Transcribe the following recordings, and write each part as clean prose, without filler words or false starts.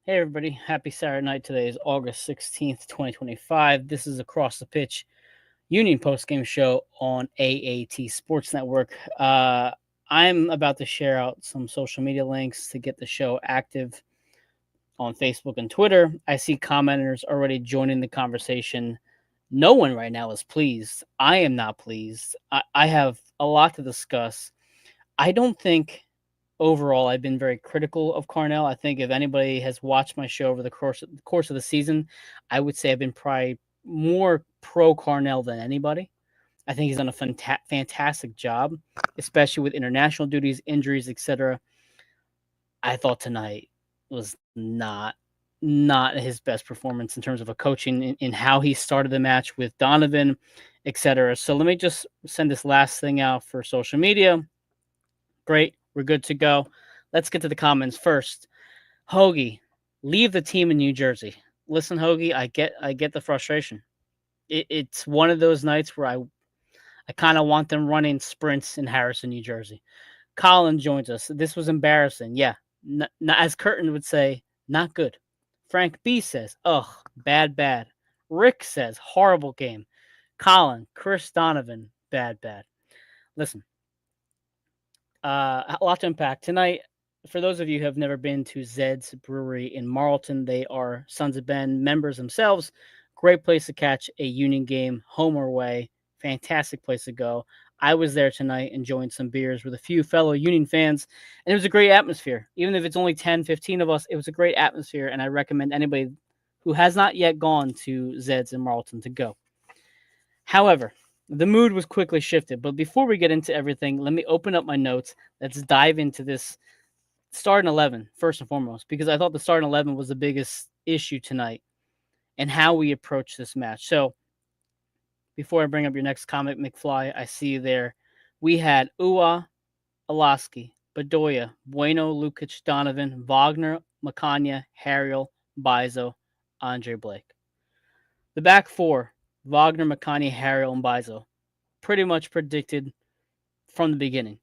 Hey everybody, happy Saturday night. Today is August 16th, 2025. This is Across the Pitch Union Postgame Show on AAT Sports Network. I'm about to share out some social media links to get the show active on Facebook and Twitter. I see commenters already joining the conversation. No one right now is pleased. I am not pleased. I have a lot to discuss. I don't think overall I've been very critical of Carnell. I think if anybody has watched my show over the course of the season, I would say I've been probably more pro Carnell than anybody. I think he's done a fantastic job, especially with international duties, injuries, etc. I thought tonight was not his best performance in terms of a coaching in how he started the match with Donovan, etc. So let me just send this last thing out for social media. Great, we're good to go. Let's get to the comments first. Hoagie, leave the team in New Jersey. Listen, Hoagie, I get the frustration. It's one of those nights where I kind of want them running sprints in Harrison, New Jersey. Colin joins us. This was embarrassing. Yeah, as Curtin would say, not good. Frank B says, ugh, bad. Rick says, horrible game. Colin, Chris Donovan, bad. Listen, a lot to unpack tonight. For those of you who have never been to Zed's Brewery in Marlton, they are Sons of Ben members themselves. Great place to catch a Union game, home or away. Fantastic place to go. I was there tonight enjoying some beers with a few fellow Union fans, and it was a great atmosphere. Even if it's only 10, 15 of us, it was a great atmosphere, and I recommend anybody who has not yet gone to Zed's in Marlton to go. However, the mood was quickly shifted, but before we get into everything, let me open up my notes. Let's dive into this starting 11 first and foremost, because I thought the starting 11 was the biggest issue tonight and how we approach this match. So before I bring up your next comment, McFly, I see you there. We had Ua, Alaski, Bedoya, Bueno, Lukic, Donovan, Wagner, Macania, Harriel, Bizo, Andre Blake. The back four, Wagner, Macania, Harriel, and Bizo, pretty much predicted from the beginning.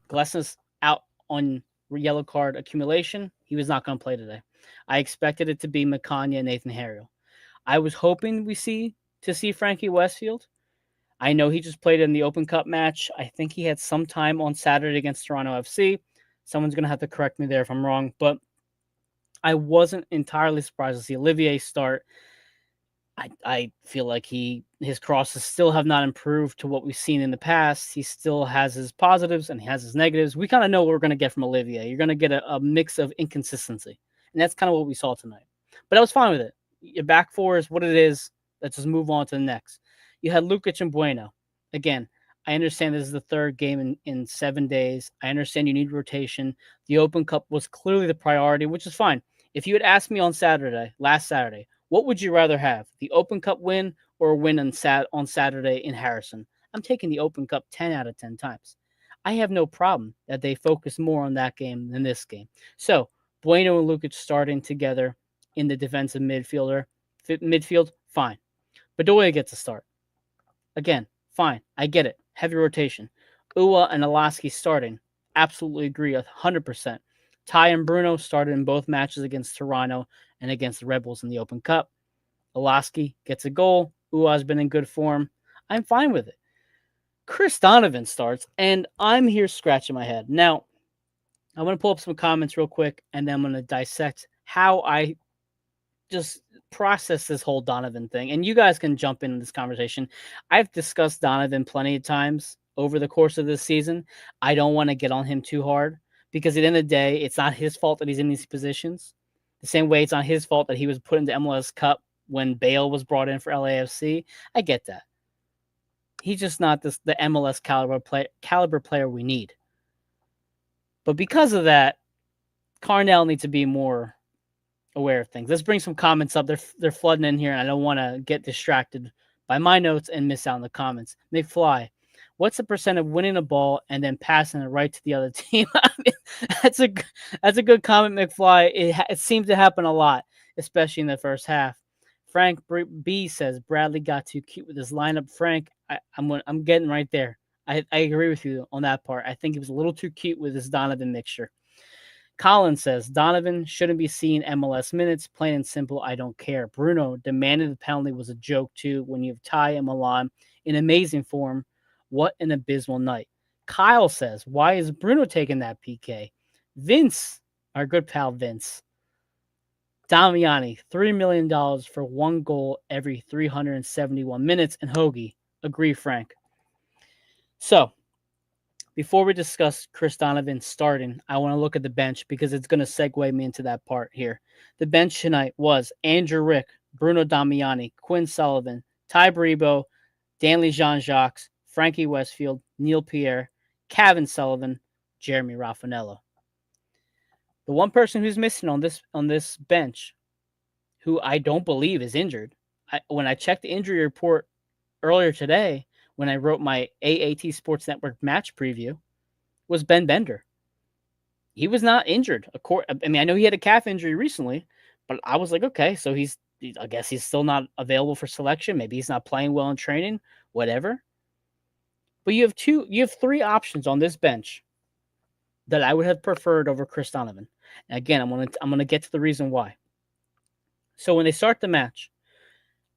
Glesnes out on yellow card accumulation. He was not going to play today. I expected it to be Macania and Nathan Harriel. I was hoping to see Frankie Westfield. I know he just played in the Open Cup match. I think he had some time on Saturday against Toronto FC. Someone's going to have to correct me there if I'm wrong, but I wasn't entirely surprised to see Olivier start. I feel like his crosses still have not improved to what we've seen in the past. He still has his positives and he has his negatives. We kind of know what we're going to get from Olivier. You're going to get a mix of inconsistency, and that's kind of what we saw tonight. But I was fine with it. Your back four is what it is. Let's just move on to the next. You had Lukic and Bueno. Again, I understand this is the third game in 7 days. I understand you need rotation. The Open Cup was clearly the priority, which is fine. If you had asked me on last Saturday, what would you rather have, the Open Cup win or a win on Saturday in Harrison? I'm taking the Open Cup 10 out of 10 times. I have no problem that they focus more on that game than this game. So, Bueno and Lukic starting together in the defensive midfield, fine. Bedoya gets a start. Again, fine. I get it. Heavy rotation. Ua and Alaski starting. Absolutely agree 100%. Ty and Bruno started in both matches against Toronto and against the Red Bulls in the Open Cup. Alaski gets a goal. Ua's been in good form. I'm fine with it. Chris Donovan starts, and I'm here scratching my head. Now, I'm going to pull up some comments real quick, and then I'm going to dissect how I just process this whole Donovan thing. And you guys can jump in this conversation. I've discussed Donovan plenty of times over the course of this season. I don't want to get on him too hard because at the end of the day, it's not his fault that he's in these positions. The same way it's not his fault that he was put into MLS Cup when Bale was brought in for LAFC. I get that. He's just not the MLS caliber player we need. But because of that, Carnell needs to be more aware of things. Let's bring some comments up. They're flooding in here, and I don't want to get distracted by my notes and miss out on the comments. McFly, what's the percent of winning a ball and then passing it right to the other team? I mean, that's a good comment, McFly. It seems to happen a lot, especially in the first half. Frank B says Bradley got too cute with his lineup. Frank, I'm getting right there. I agree with you on that part. I think he was a little too cute with his Donovan mixture. Colin says Donovan shouldn't be seeing MLS minutes. Plain and simple, I don't care. Bruno demanded the penalty was a joke too. When you have Ty and Milan in amazing form, what an abysmal night. Kyle says, why is Bruno taking that PK? Vince, our good pal Vince. Damiani, $3 million for one goal every 371 minutes. And Hoagie, agree, Frank. So, before we discuss Chris Donovan starting, I want to look at the bench because it's going to segue me into that part here. The bench tonight was Andrew Rick, Bruno Damiani, Quinn Sullivan, Ty Baribo, Danley Jean-Jacques, Frankie Westfield, Neil Pierre, Kevin Sullivan, Jeremy Raffanello. The one person who's missing on this bench, who I don't believe is injured, when I checked the injury report earlier today, when I wrote my AAT Sports Network match preview, was Ben Bender. He was not injured. I mean, I know he had a calf injury recently, but I was like, okay, so I guess he's still not available for selection. Maybe he's not playing well in training, whatever. But you have three options on this bench that I would have preferred over Chris Donovan. And again, I'm gonna get to the reason why. So when they start the match,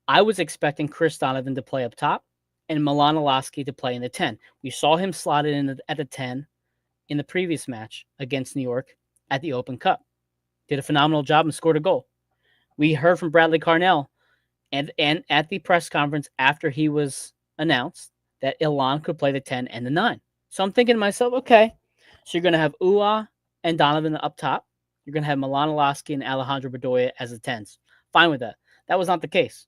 I was expecting Chris Donovan to play up top and Milan Alaski to play in the 10. We saw him slotted in at the 10 in the previous match against New York at the Open Cup. Did a phenomenal job and scored a goal. We heard from Bradley Carnell and at the press conference after he was announced that Ilan could play the 10 and the 9. So I'm thinking to myself, okay, so you're going to have Ua and Donovan up top. You're going to have Milan Alaski and Alejandro Bedoya as the 10s. Fine with that. That was not the case.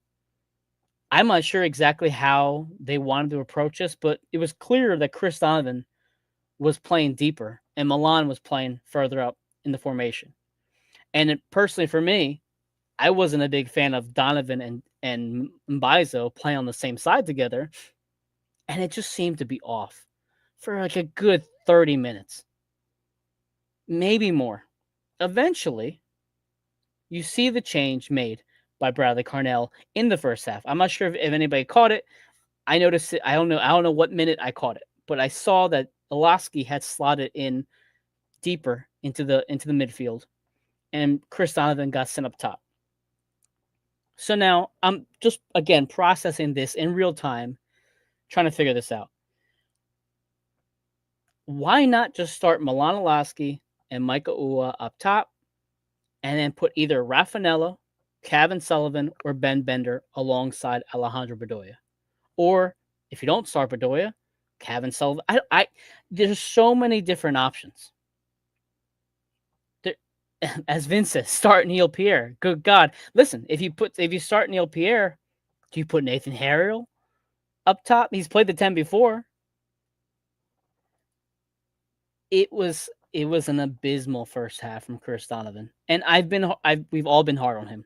I'm not sure exactly how they wanted to approach this, but it was clear that Chris Donovan was playing deeper and Milan was playing further up in the formation. And personally for me, I wasn't a big fan of Donovan and Mbaizo playing on the same side together. And it just seemed to be off for like a good 30 minutes. Maybe more. Eventually, you see the change made by Bradley Carnell in the first half. I'm not sure if anybody caught it. I noticed it. I don't know what minute I caught it, but I saw that Alaski had slotted in deeper into the midfield, and Chris Donovan got sent up top. So now I'm just again processing this in real time, trying to figure this out. Why not just start Milan Alaski and Micah Ua up top, and then put either Raffanello, Kevin Sullivan, or Ben Bender alongside Alejandro Bedoya? Or if you don't start Bedoya, Kevin Sullivan. There's so many different options. As Vince says, start Neil Pierre. Good God. Listen, if you start Neil Pierre, do you put Nathan Harriel up top? He's played the 10 before. It was an abysmal first half from Chris Donovan. And we've all been hard on him.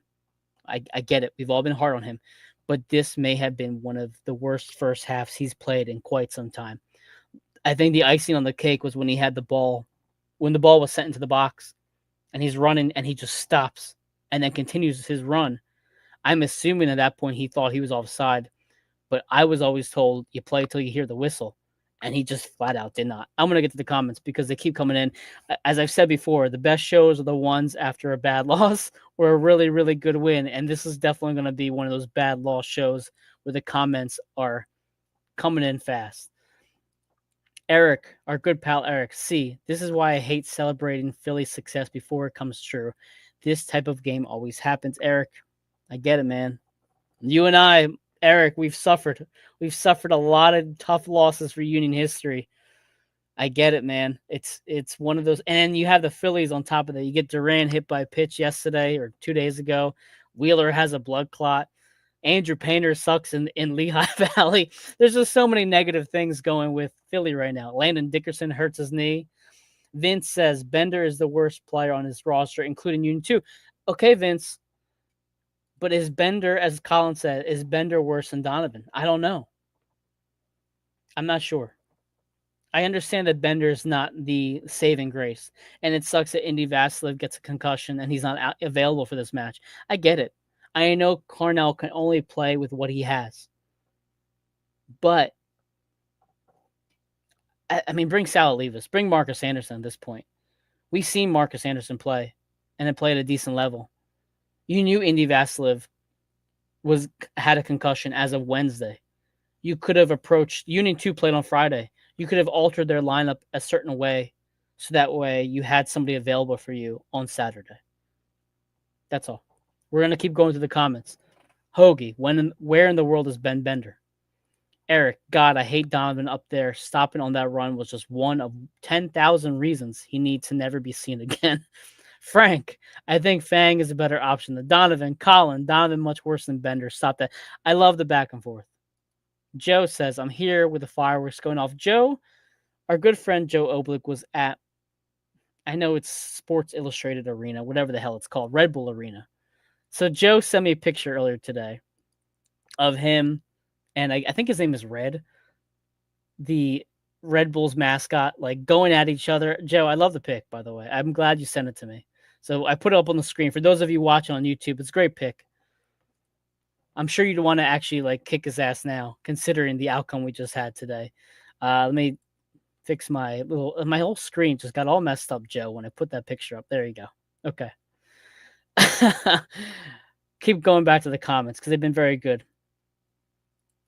I get it. We've all been hard on him. But this may have been one of the worst first halves he's played in quite some time. I think the icing on the cake was when he had the ball, when the ball was sent into the box and he's running and he just stops and then continues his run. I'm assuming at that point he thought he was offside, but I was always told you play till you hear the whistle, and he just flat out did not. I'm going to get to the comments because they keep coming in. As I've said before, the best shows are the ones after a bad loss or a really, really good win, and this is definitely going to be one of those bad loss shows where the comments are coming in fast. Eric, our good pal Eric, this is why I hate celebrating Philly's success before it comes true. This type of game always happens. Eric, I get it, man. You and I, Eric, we've suffered. We've suffered a lot of tough losses for Union history. I get it, man. It's one of those. And you have the Phillies on top of that. You get Duran hit by a pitch yesterday or 2 days ago. Wheeler has a blood clot. Andrew Painter sucks in Lehigh Valley. There's just so many negative things going with Philly right now. Landon Dickerson hurts his knee. Vince says Bender is the worst player on his roster, including Union too. Okay, Vince. But is Bender, as Colin said, is Bender worse than Donovan? I don't know. I'm not sure. I understand that Bender is not the saving grace, and it sucks that Indy Vassilev gets a concussion and he's not available for this match. I get it. I know Carnell can only play with what he has. But, I mean, bring Sal Olivas. Bring Marcus Anderson at this point. We seen Marcus Anderson play, and then play at a decent level. You knew Indy Vassilev had a concussion as of Wednesday. You could have approached Union 2 played on Friday. You could have altered their lineup a certain way so that way you had somebody available for you on Saturday. That's all. We're going to keep going to the comments. Hoagie, where in the world is Ben Bender? Eric, God, I hate Donovan up there. Stopping on that run was just one of 10,000 reasons he needs to never be seen again. Frank, I think Fang is a better option than Donovan. Colin, Donovan much worse than Bender. Stop that. I love the back and forth. Joe says, I'm here with the fireworks going off. Joe, our good friend Joe Oblick was at, I know it's Sports Illustrated Arena, whatever the hell it's called, Red Bull Arena. So Joe sent me a picture earlier today of him, and I think his name is Red, the Red Bull's mascot, like going at each other. Joe, I love the pic, by the way. I'm glad you sent it to me. So I put it up on the screen. For those of you watching on YouTube, it's a great pic. I'm sure you'd want to actually like kick his ass now, considering the outcome we just had today. Let me fix my whole screen just got all messed up, Joe, when I put that picture up. There you go. Okay. Keep going back to the comments because they've been very good.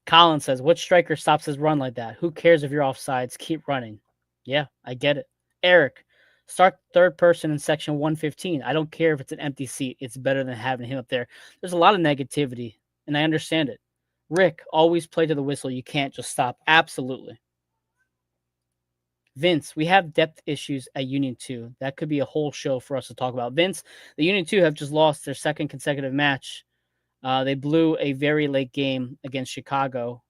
Colin says, what striker stops his run like that? Who cares if you're offsides? Keep running. Yeah, I get it. Eric, start third person in section 115. I don't care if it's an empty seat. It's better than having him up there. There's a lot of negativity, and I understand it. Rick, always play to the whistle. You can't just stop. Absolutely. Vince, we have depth issues at Union 2. That could be a whole show for us to talk about. Vince, the Union 2 have just lost their second consecutive match. They blew a very late game against Chicago.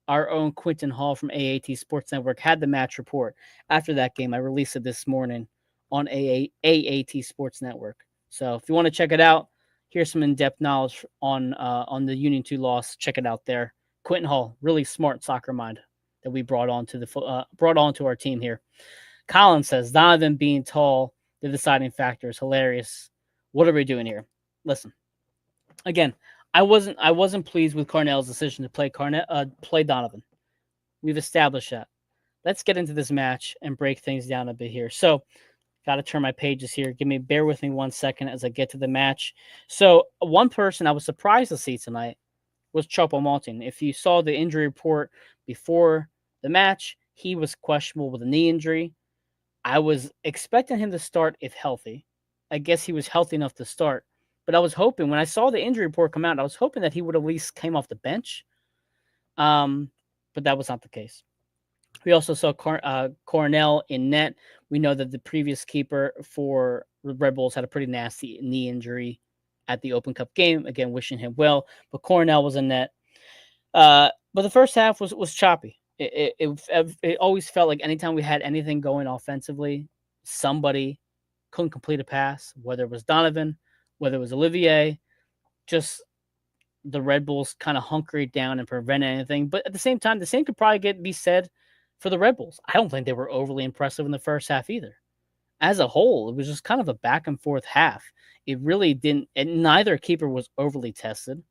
Our own Quinton Hall from AAT Sports Network had the match report after that game. I released it this morning on AAT Sports Network. So if you want to check it out, here's some in-depth knowledge on the Union 2 loss. Check it out there. Quinton Hall, really smart soccer mind that we brought onto our team here. Colin says, Donovan being tall, the deciding factor is hilarious. What are we doing here? Listen, again, I wasn't pleased with Carnell's decision to play Donovan. We've established that. Let's get into this match and break things down a bit here. So, got to turn my pages here. Bear with me 1 second as I get to the match. So, one person I was surprised to see tonight was Choupo-Moting. If you saw the injury report before the match, he was questionable with a knee injury. I was expecting him to start if healthy. I guess he was healthy enough to start. But I was hoping, when I saw the injury report come out, I was hoping that he would at least came off the bench. But that was not the case. We also saw Cornell in net. We know that the previous keeper for the Red Bulls had a pretty nasty knee injury at the Open Cup game. Again, wishing him well. But Cornell was in net. But the first half was choppy. It always felt like anytime we had anything going offensively, somebody couldn't complete a pass, whether it was Donovan, whether it was Olivier, just the Red Bulls kind of hunkering down and prevent anything. But at the same time, the same could probably be said for the Red Bulls. I don't think they were overly impressive in the first half either. As a whole, it was just kind of a back and forth half. It really didn't, and neither keeper was overly tested.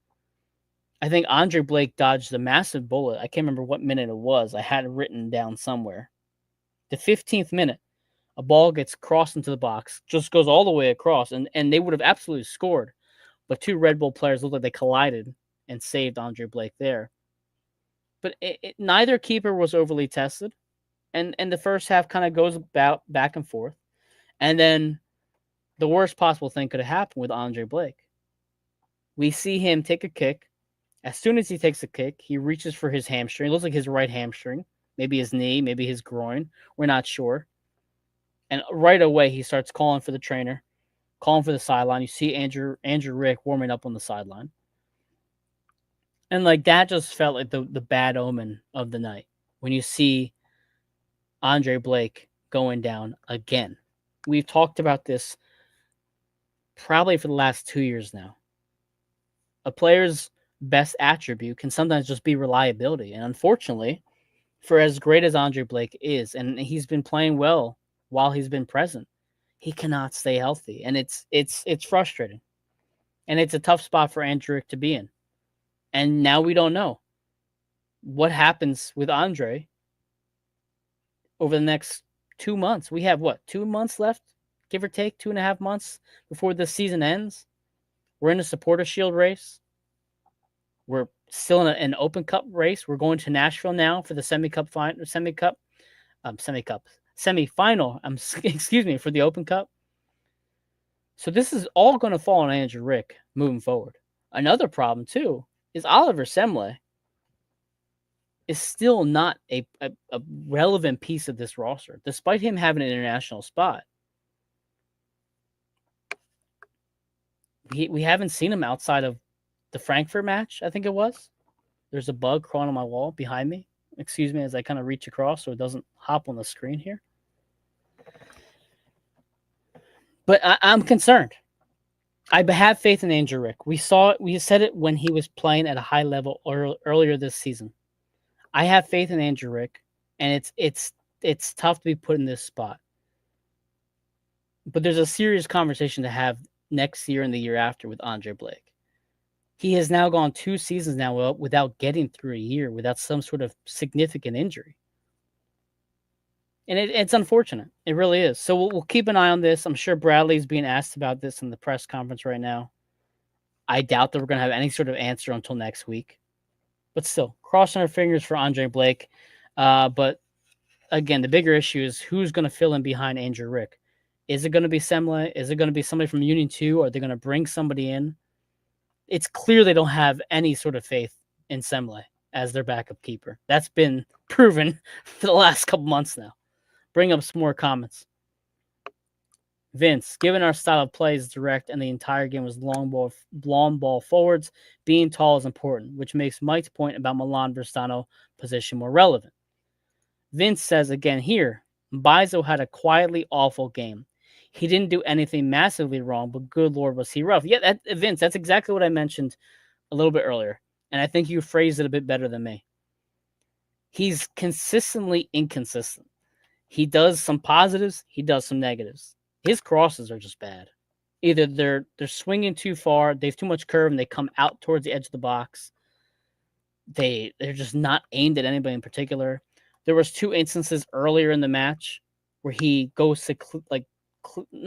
I think Andre Blake dodged a massive bullet. I can't remember what minute it was. I had it written down somewhere. The 15th minute, a ball gets crossed into the box, just goes all the way across, and they would have absolutely scored. But two Red Bull players looked like they collided and saved Andre Blake there. But neither keeper was overly tested. And the first half kind of goes about back and forth. And then the worst possible thing could have happened with Andre Blake. We see him take a kick. As soon as he takes a kick, he reaches for his hamstring. It looks like his right hamstring. Maybe his knee, maybe his groin. We're not sure. And right away, he starts calling for the trainer, calling for the sideline. You see Andrew Rick warming up on the sideline. And like that just felt like the bad omen of the night when you see Andre Blake going down again. We've talked about this probably for the last 2 years now. A player's best attribute can sometimes just be reliability. And unfortunately, for as great as Andre Blake is, and he's been playing well while he's been present, he cannot stay healthy. And it's frustrating. And it's a tough spot for Andrew Rick to be in. And now we don't know what happens with Andre over the next 2 months. We have 2 months left give or take 2.5 months before the season ends. We're in a supporter shield race. We're still in an Open Cup race. We're going to Nashville now for the semifinal. Excuse me, for the Open Cup. So this is all going to fall on Andrew Rick moving forward. Another problem too is Oliver Semle is still not a relevant piece of this roster, despite him having an international spot. We haven't seen him outside of the Frankfurt match, I think it was. There's a bug crawling on my wall behind me. Excuse me as I kind of reach across so it doesn't hop on the screen here. But I'm concerned. I have faith in Andrew Rick. We said it when he was playing at a high level earlier this season. I have faith in Andrew Rick, and it's tough to be put in this spot. But there's a serious conversation to have next year and the year after with Andre Blake. He has now gone 2 seasons now without getting through a year without some sort of significant injury. And it's unfortunate. It really is. So we'll keep an eye on this. I'm sure Bradley's being asked about this in the press conference right now. I doubt that we're going to have any sort of answer until next week. But still, crossing our fingers for Andre Blake. But again, the bigger issue is who's going to fill in behind Andrew Rick. Is it going to be Semle? Is it going to be somebody from Union 2? Are they going to bring somebody in? It's clear they don't have any sort of faith in Semle as their backup keeper. That's been proven for the last couple months now. Bring up some more comments. Vince, given our style of play is direct and the entire game was long ball forwards, being tall is important, which makes Mike's point about Milan Verstano position more relevant. Vince says again here, Mbaizo had a quietly awful game. He didn't do anything massively wrong, but good Lord, was he rough. Yeah, Vince, that's exactly what I mentioned a little bit earlier, and I think you phrased it a bit better than me. He's consistently inconsistent. He does some positives, he does some negatives. His crosses are just bad. Either they're swinging too far, they have too much curve, and they come out towards the edge of the box. They're just not aimed at anybody in particular. There was 2 instances earlier in the match where he goes to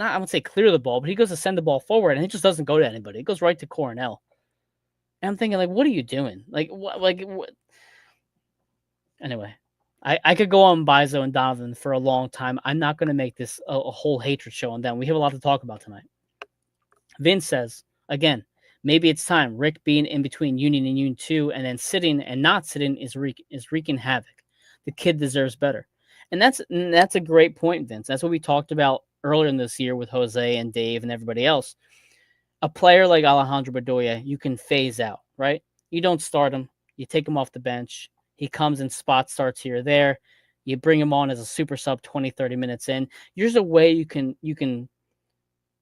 I would say clear the ball, but he goes to send the ball forward, and it just doesn't go to anybody. It goes right to Coronel. And I'm thinking, like, what are you doing? What? Anyway, I could go on Mbaizo and Donovan for a long time. I'm not going to make this a whole hatred show on them. We have a lot to talk about tonight. Vince says, again, maybe it's time. Rick being in between Union and Union 2 and then sitting and not sitting is wreaking havoc. The kid deserves better. And that's a great point, Vince. That's what we talked about earlier in this year with Jose and Dave and everybody else. A player like Alejandro Bedoya, you can phase out, right? You don't start him. You take him off the bench. He comes in spot starts here or there. You bring him on as a super sub 20, 30 minutes in. There's a way you can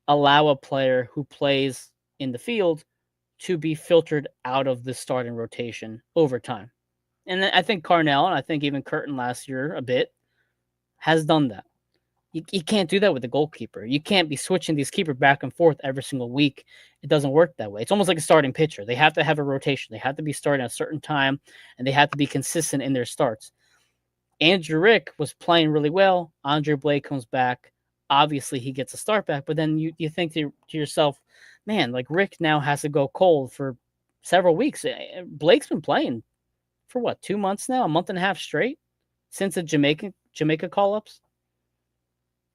allow a player who plays in the field to be filtered out of the starting rotation over time. And I think Carnell, and I think even Curtin last year a bit, has done that. You can't do that with the goalkeeper. You can't be switching these keepers back and forth every single week. It doesn't work that way. It's almost like a starting pitcher. They have to have a rotation. They have to be starting at a certain time, and they have to be consistent in their starts. Andrew Rick was playing really well. Andre Blake comes back. Obviously, he gets a start back, but then you think to yourself, man, like Rick now has to go cold for several weeks. Blake's been playing for what, 2 months now, a month and a half straight since the Jamaica call-ups.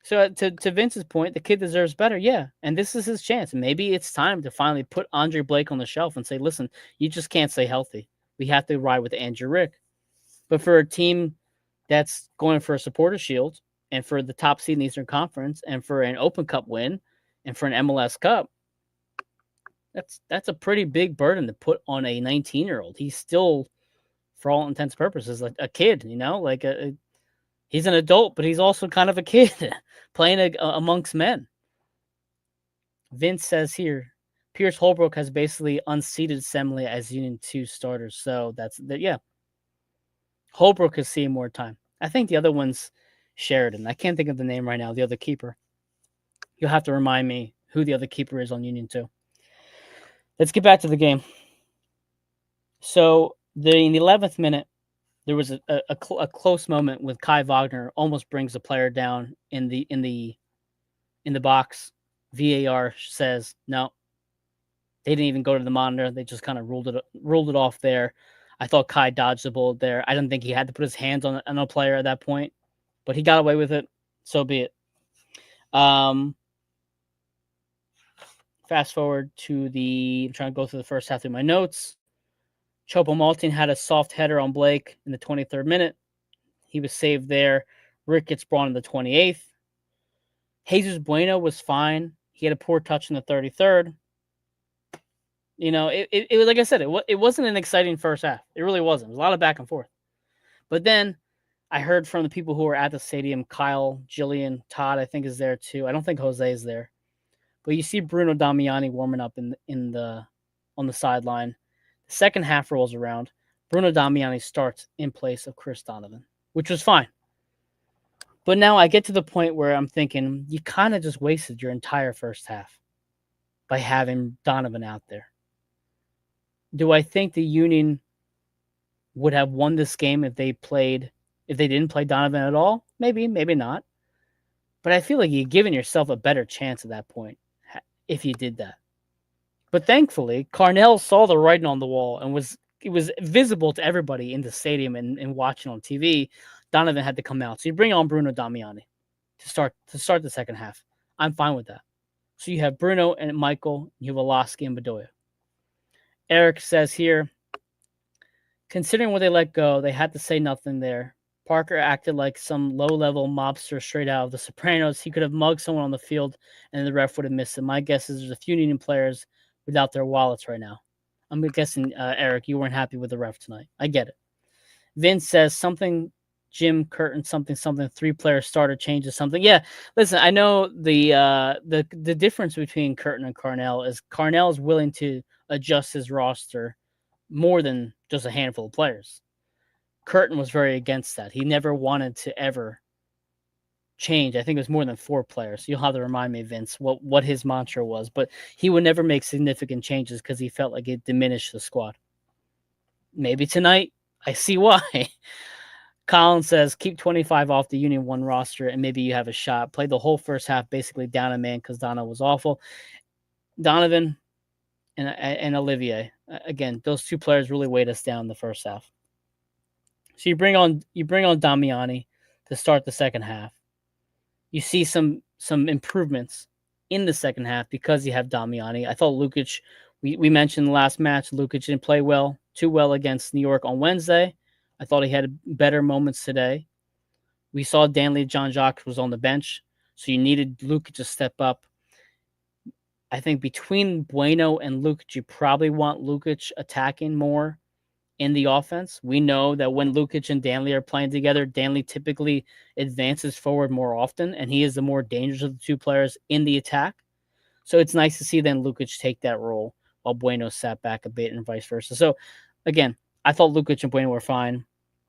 So to Vince's point, the kid deserves better, yeah. And this is his chance. Maybe it's time to finally put Andre Blake on the shelf and say, listen, you just can't stay healthy. We have to ride with Andrew Rick. But for a team that's going for a supporter shield and for the top seed in the Eastern Conference and for an Open Cup win and for an MLS Cup, that's a pretty big burden to put on a 19-year-old. He's still, for all intents and purposes, like a kid, like he's an adult, but he's also kind of a kid playing amongst men. Vince says here, Pierce Holbrook has basically unseated Semle as Union 2 starters. So yeah. Holbrook is seeing more time. I think the other one's Sheridan. I can't think of the name right now, the other keeper. You'll have to remind me who the other keeper is on Union 2. Let's get back to the game. So in the 11th minute, there was a close moment with Kai Wagner almost brings the player down in the in the box. VAR says no. They didn't even go to the monitor. They just kind of ruled it off there. I thought Kai dodged the bullet there. I didn't think he had to put his hands on a player at that point, but he got away with it. So be it. Fast forward to I'm trying to go through the first half of my notes. Choupo-Moting had a soft header on Blake in the 23rd minute. He was saved there. Rick gets brought in the 28th. Jesus Bueno was fine. He had a poor touch in the 33rd. You know, it was like I said, it wasn't an exciting first half. It really wasn't. It was a lot of back and forth. But then I heard from the people who were at the stadium, Kyle, Jillian, Todd, I think is there too. I don't think Jose is there. But you see Bruno Damiani warming up on the sideline. The second half rolls around. Bruno Damiani starts in place of Chris Donovan, which was fine. But now I get to the point where I'm thinking you kind of just wasted your entire first half by having Donovan out there. Do I think the Union would have won this game if they didn't play Donovan at all? Maybe, maybe not. But I feel like you're giving yourself a better chance at that point if you did that. But thankfully, Carnell saw the writing on the wall and it was visible to everybody in the stadium and watching on TV. Donovan had to come out. So you bring on Bruno Damiani to start the second half. I'm fine with that. So you have Bruno and Michael, you have Olaski and Bedoya. Eric says here, considering what they let go, they had to say nothing there. Parker acted like some low-level mobster straight out of The Sopranos. He could have mugged someone on the field, and the ref would have missed him. My guess is there's a few Union players without their wallets right now. I'm guessing, Eric, you weren't happy with the ref tonight. I get it. Vince says something, Jim Curtin, something, 3-player starter changes something. Yeah, listen, I know the difference between Curtin and Carnell is willing to adjust his roster more than just a handful of players. Curtin was very against that. He never wanted to ever change. I think it was more than 4 players. You'll have to remind me, Vince, what his mantra was. But he would never make significant changes because he felt like it diminished the squad. Maybe tonight, I see why. Colin says, keep 25 off the Union 1 roster and maybe you have a shot. Played the whole first half basically down a man because Donna was awful. Donovan and Olivier, again, those 2 players really weighed us down in the first half. So you bring on Damiani to start the second half. You see some improvements in the second half because you have Damiani. I thought Lukic, we mentioned the last match, Lukic didn't play too well against New York on Wednesday. I thought he had better moments today. We saw Danley Jean-Jacques was on the bench, so you needed Lukic to step up. I think between Bueno and Lukic, you probably want Lukic attacking more in the offense. We know that when Lukic and Danley are playing together, Danley typically advances forward more often, and he is the more dangerous of the 2 players in the attack. So it's nice to see then Lukic take that role while Bueno sat back a bit and vice versa. So, again, I thought Lukic and Bueno were fine.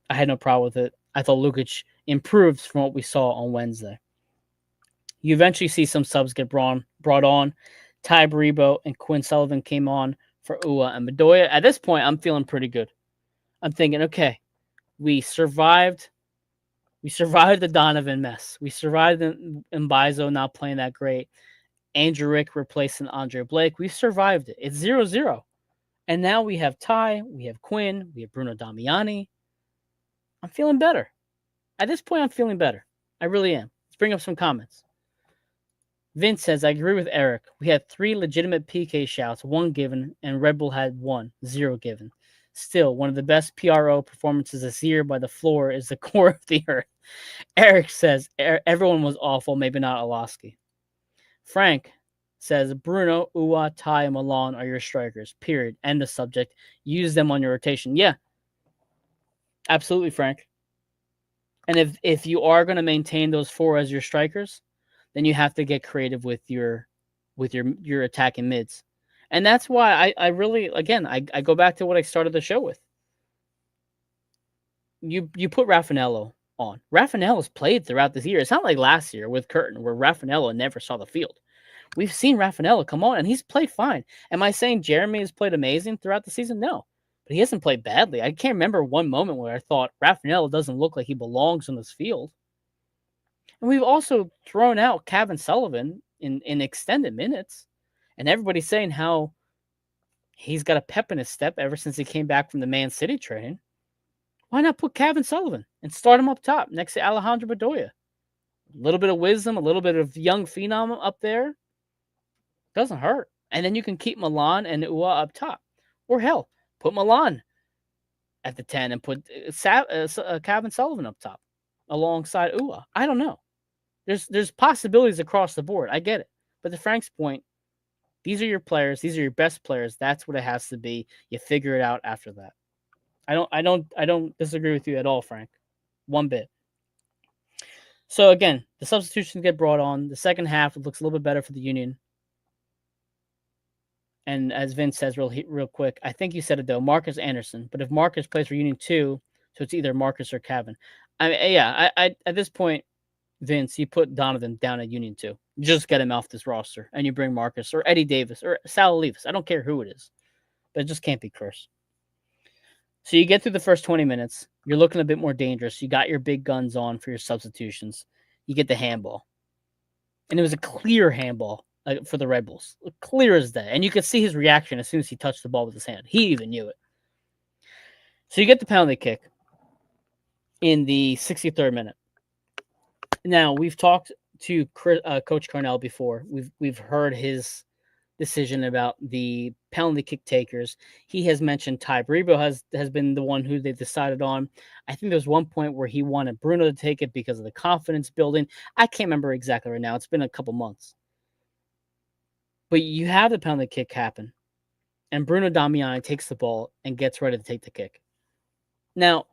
I had no problem with it. I thought Lukic improved from what we saw on Wednesday. You eventually see some subs get brought on. Ty Baribo and Quinn Sullivan came on for Ua and Bedoya. At this point, I'm feeling pretty good. I'm thinking, okay, we survived the Donovan mess. We survived Mbaizo not playing that great. Andrew Rick replacing Andre Blake. We survived it. It's 0-0. And now we have Ty, we have Quinn, we have Bruno Damiani. I'm feeling better. At this point, I'm feeling better. I really am. Let's bring up some comments. Vince says, I agree with Eric. We had 3 legitimate PK shouts, 1 given, and Red Bull had 1, 0 given. Still, one of the best PRO performances this year by the floor is the core of the earth. Eric says, everyone was awful, maybe not Olaski. Frank says, Bruno, Ua, Ty, and Milan are your strikers, period. End of subject. Use them on your rotation. Yeah, absolutely, Frank. And if you are going to maintain those 4 as your strikers, then you have to get creative with your attacking mids. And that's why I really, again, I go back to what I started the show with. You put Raffanello on. Raffanella's played throughout this year. It's not like last year with Curtin where Raffanello never saw the field. We've seen Raffanello come on, and he's played fine. Am I saying Jeremy has played amazing throughout the season? No. But he hasn't played badly. I can't remember one moment where I thought Raffanello doesn't look like he belongs on this field. And we've also thrown out Kevin Sullivan in extended minutes. And everybody's saying how he's got a pep in his step ever since he came back from the Man City training. Why not put Kevin Sullivan and start him up top next to Alejandro Bedoya? A little bit of wisdom, a little bit of young phenom up there. Doesn't hurt. And then you can keep Milan and Ua up top. Or hell, put Milan at the 10 and put Kevin Sullivan up top alongside Ua. I don't know. There's possibilities across the board. I get it. But to Frank's point, these are your players. These are your best players. That's what it has to be. You figure it out after that. I don't disagree with you at all, Frank. One bit. So again, the substitutions get brought on. The second half looks a little bit better for the Union. And as Vince says real quick, I think you said it though, Marcus Anderson. But if Marcus plays for Union 2, so it's either Marcus or Kevin. I mean, yeah, I at this point, Vince, you put Donovan down at Union 2. Just get him off this roster. And you bring Marcus or Eddie Davis or Sal Levis. I don't care who it is. But it just can't be Chris. So you get through the first 20 minutes. You're looking a bit more dangerous. You got your big guns on for your substitutions. You get the handball. And it was a clear handball for the Red Bulls. Clear as day. And you could see his reaction as soon as he touched the ball with his hand. He even knew it. So you get the penalty kick in the 63rd minute. Now, we've talked to Coach Carnell before. We've heard his decision about the penalty kick takers. He has mentioned Ty Brebo has been the one who they've decided on. I think there was one point where he wanted Bruno to take it because of the confidence building. I can't remember exactly right now. It's been a couple months. But you have the penalty kick happen, and Bruno Damiani takes the ball and gets ready to take the kick. Now,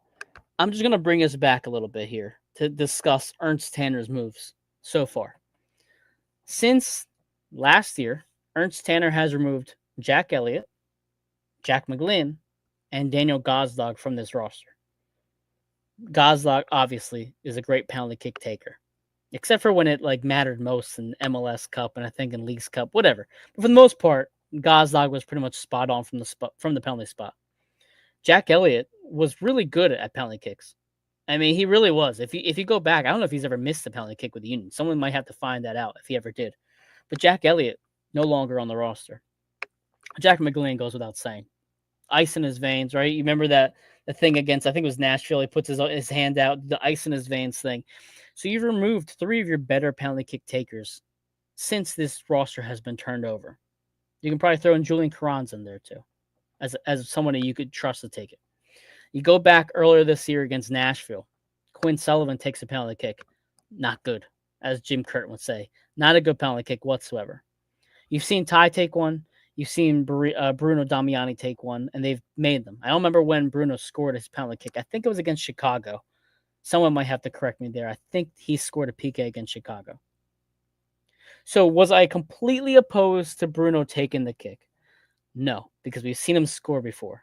I'm just going to bring us back a little bit here to discuss Ernst Tanner's moves so far. Since last year, Ernst Tanner has removed Jack Elliott, Jack McGlynn, and Daniel Gazdag from this roster. Gazdag, obviously, is a great penalty kick taker, except for when it mattered most in MLS Cup and I think in Leagues Cup, whatever. But for the most part, Gazdag was pretty much spot on from the penalty spot. Jack Elliott was really good at penalty kicks. I mean, he really was. If you go back, I don't know if he's ever missed a penalty kick with the Union. Someone might have to find that out if he ever did. But Jack Elliott, no longer on the roster. Jack McGlynn goes without saying. Ice in his veins, right? You remember the thing against, I think it was Nashville, he puts his hand out, the ice in his veins thing. So you've removed 3 of your better penalty kick takers since this roster has been turned over. You can probably throw in Julian Carranza in there too, as someone that you could trust to take it. You go back earlier this year against Nashville. Quinn Sullivan takes a penalty kick. Not good, as Jim Curtin would say. Not a good penalty kick whatsoever. You've seen Ty take one. You've seen Bruno Damiani take one, and they've made them. I don't remember when Bruno scored his penalty kick. I think it was against Chicago. Someone might have to correct me there. I think he scored a PK against Chicago. So was I completely opposed to Bruno taking the kick? No, because we've seen him score before.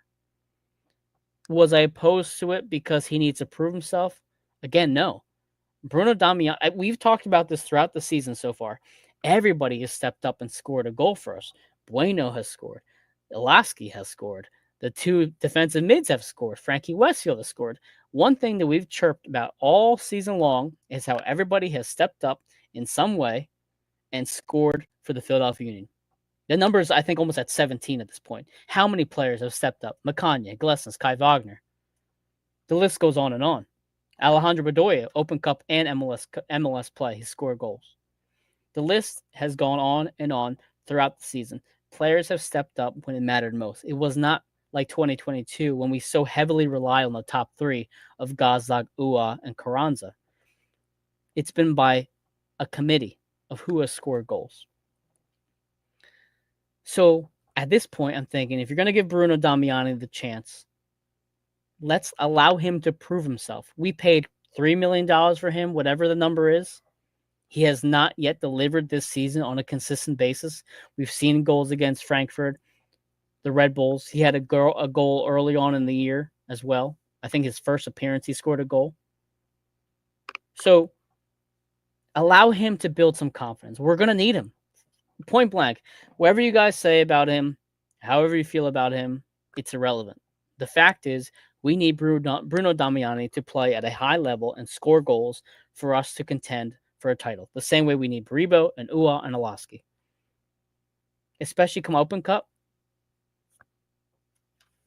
Was I opposed to it because he needs to prove himself? Again, no. Bruno Damiani, we've talked about this throughout the season so far. Everybody has stepped up and scored a goal for us. Bueno has scored. Ilaski has scored. The 2 defensive mids have scored. Frankie Westfield has scored. One thing that we've chirped about all season long is how everybody has stepped up in some way and scored for the Philadelphia Union. The number is, I think, almost at 17 at this point. How many players have stepped up? Makanya, Glessens, Kai Wagner. The list goes on and on. Alejandro Bedoya, Open Cup and MLS play, he scored goals. The list has gone on and on throughout the season. Players have stepped up when it mattered most. It was not like 2022 when we so heavily rely on the top 3 of Gazdag, Ua, and Carranza. It's been by a committee of who has scored goals. So at this point, I'm thinking if you're going to give Bruno Damiani the chance, let's allow him to prove himself. We paid $3 million for him, whatever the number is. He has not yet delivered this season on a consistent basis. We've seen goals against Frankfurt, the Red Bulls. He had a goal early on in the year as well. I think his first appearance, he scored a goal. So allow him to build some confidence. We're going to need him. Point blank. Whatever you guys say about him, however you feel about him, it's irrelevant. The fact is, we need Bruno Damiani to play at a high level and score goals for us to contend for a title. The same way we need Baribo and Ua and Oloski. Especially come Open Cup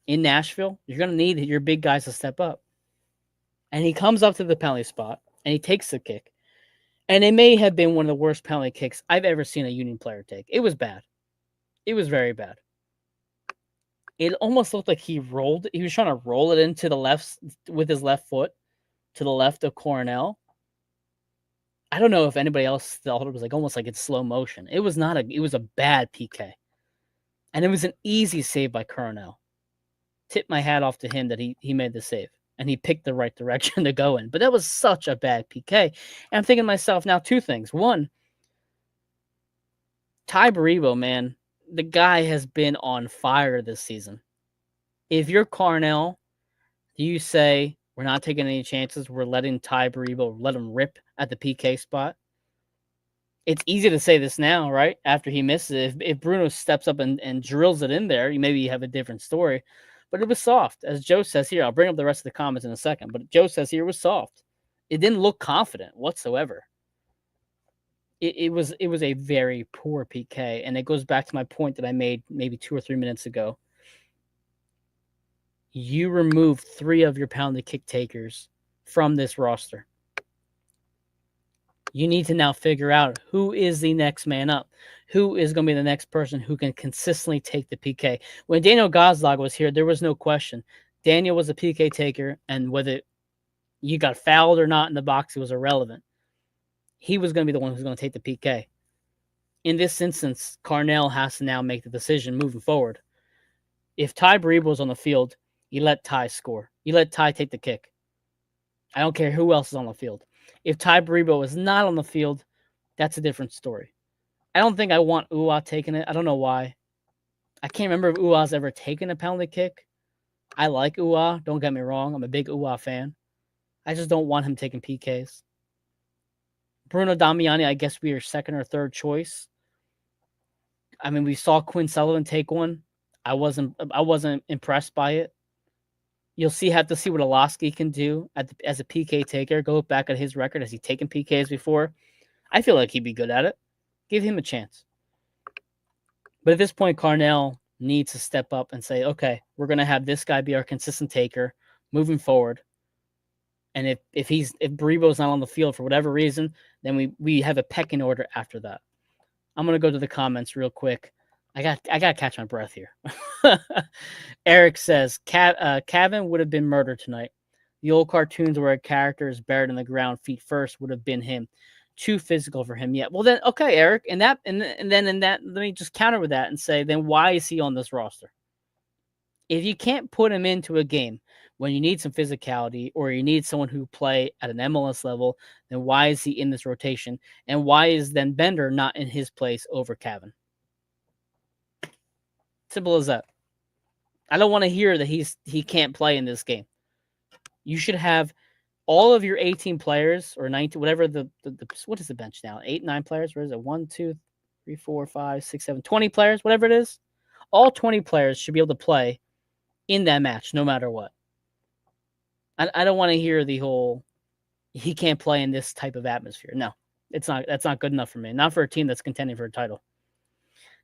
in Nashville, you're going to need your big guys to step up. And he comes up to the penalty spot, and he takes the kick. And it may have been one of the worst penalty kicks I've ever seen a Union player take. It was bad. It was very bad. It almost looked like he rolled. He was trying to roll it into the left with his left foot to the left of Coronel. I don't know if anybody else thought it was like almost like it's slow motion. It was not it was a bad PK. And it was an easy save by Coronel. Tip my hat off to him that he made the save and he picked the right direction to go in. But that was such a bad PK. And I'm thinking to myself now two things. One, Ty Baribo, man, the guy has been on fire this season. If you're Coronel, do you say we're not taking any chances? We're letting Ty Baribo let him rip at the PK spot? It's easy to say this now, right? After he misses it. If Bruno steps up and drills it in there, maybe you have a different story. But it was soft. As Joe says here, I'll bring up the rest of the comments in a second, but Joe says here it was soft. It didn't look confident whatsoever. It was a very poor PK, and it goes back to my point that I made maybe 2 or 3 minutes ago. You removed 3 of your penalty kick takers from this roster. You need to now figure out who is the next man up. Who is going to be the next person who can consistently take the PK. When Daniel Gazdag was here, there was no question. Daniel was a PK taker, and whether you got fouled or not in the box, it was irrelevant. He was going to be the one who's going to take the PK. In this instance, Coronel has to now make the decision moving forward. If Ty Baribo is on the field, you let Ty score. You let Ty take the kick. I don't care who else is on the field. If Ty Baribo is not on the field, that's a different story. I don't think I want Ua taking it. I don't know why. I can't remember if Ua's ever taken a penalty kick. I like Ua. Don't get me wrong. I'm a big Ua fan. I just don't want him taking PKs. Bruno Damiani, I guess we are second or third choice. I mean, we saw Quinn Sullivan take one. I wasn't impressed by it. You'll have to see what Oloski can do as a PK taker. Go back at his record. Has he taken PKs before? I feel like he'd be good at it. Give him a chance. But at this point, Coronel needs to step up and say, okay, we're going to have this guy be our consistent taker moving forward. And if Baribo's not on the field for whatever reason, then we have a pecking order after that. I'm going to go to the comments real quick. I got to catch my breath here. Eric says, Cavan would have been murdered tonight. The old cartoons where a character is buried in the ground feet first would have been him. Too physical for him yet. Well, then, okay, Eric, and then let me just counter with that and say, then why is he on this roster? If you can't put him into a game when you need some physicality or you need someone who play at an MLS level, then why is he in this rotation? And why is then Bender not in his place over Cavan? Simple as that. I don't want to hear that he can't play in this game. You should have all of your 18 players or 19, whatever the what is the bench now? 8, 9 players? Where is it? 1, 2, 3, 4, 5, 6, 7, 20 players, whatever it is. All 20 players should be able to play in that match, no matter what. I don't want to hear the whole he can't play in this type of atmosphere. No, that's not good enough for me. Not for a team that's contending for a title.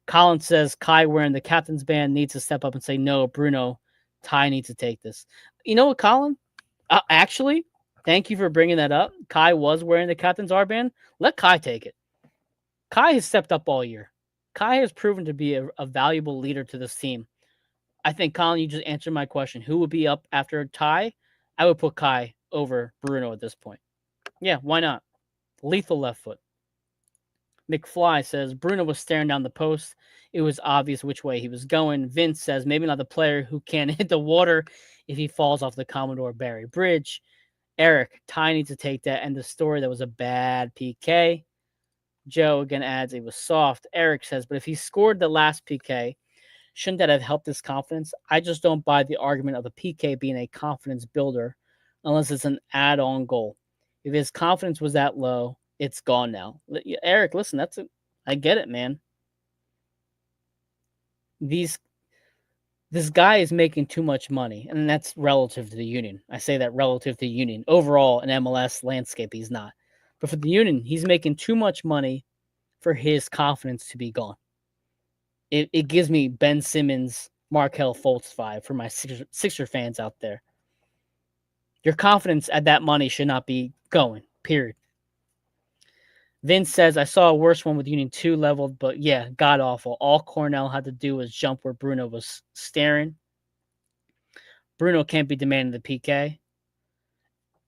Colin says Kai wearing the captain's band needs to step up and say, no, Bruno, Ty needs to take this. You know what, Colin? Actually, thank you for bringing that up. Kai was wearing the captain's armband. Let Kai take it. Kai has stepped up all year. Kai has proven to be a valuable leader to this team. I think, Colin, you just answered my question. Who would be up after Ty? I would put Kai over Bruno at this point. Yeah, why not? Lethal left foot. McFly says, Bruno was staring down the post. It was obvious which way he was going. Vince says, maybe not the player who can hit the water if he falls off the Commodore Barry Bridge. Eric, Ty needs to take that end of story. That was a bad PK. Joe again adds, it was soft. Eric says, but if he scored the last PK, shouldn't that have helped his confidence? I just don't buy the argument of the PK being a confidence builder unless it's an add-on goal. If his confidence was that low, it's gone now. Eric, listen, I get it, man. This guy is making too much money, and that's relative to the Union. I say that relative to the Union. Overall, in MLS landscape, he's not. But for the Union, he's making too much money for his confidence to be gone. It gives me Ben Simmons, Markelle Fultz vibe for my Sixer fans out there. Your confidence at that money should not be going, period. Vince says, I saw a worse one with Union 2 leveled, but yeah, god awful. All Cornell had to do was jump where Bruno was staring. Bruno can't be demanding the PK.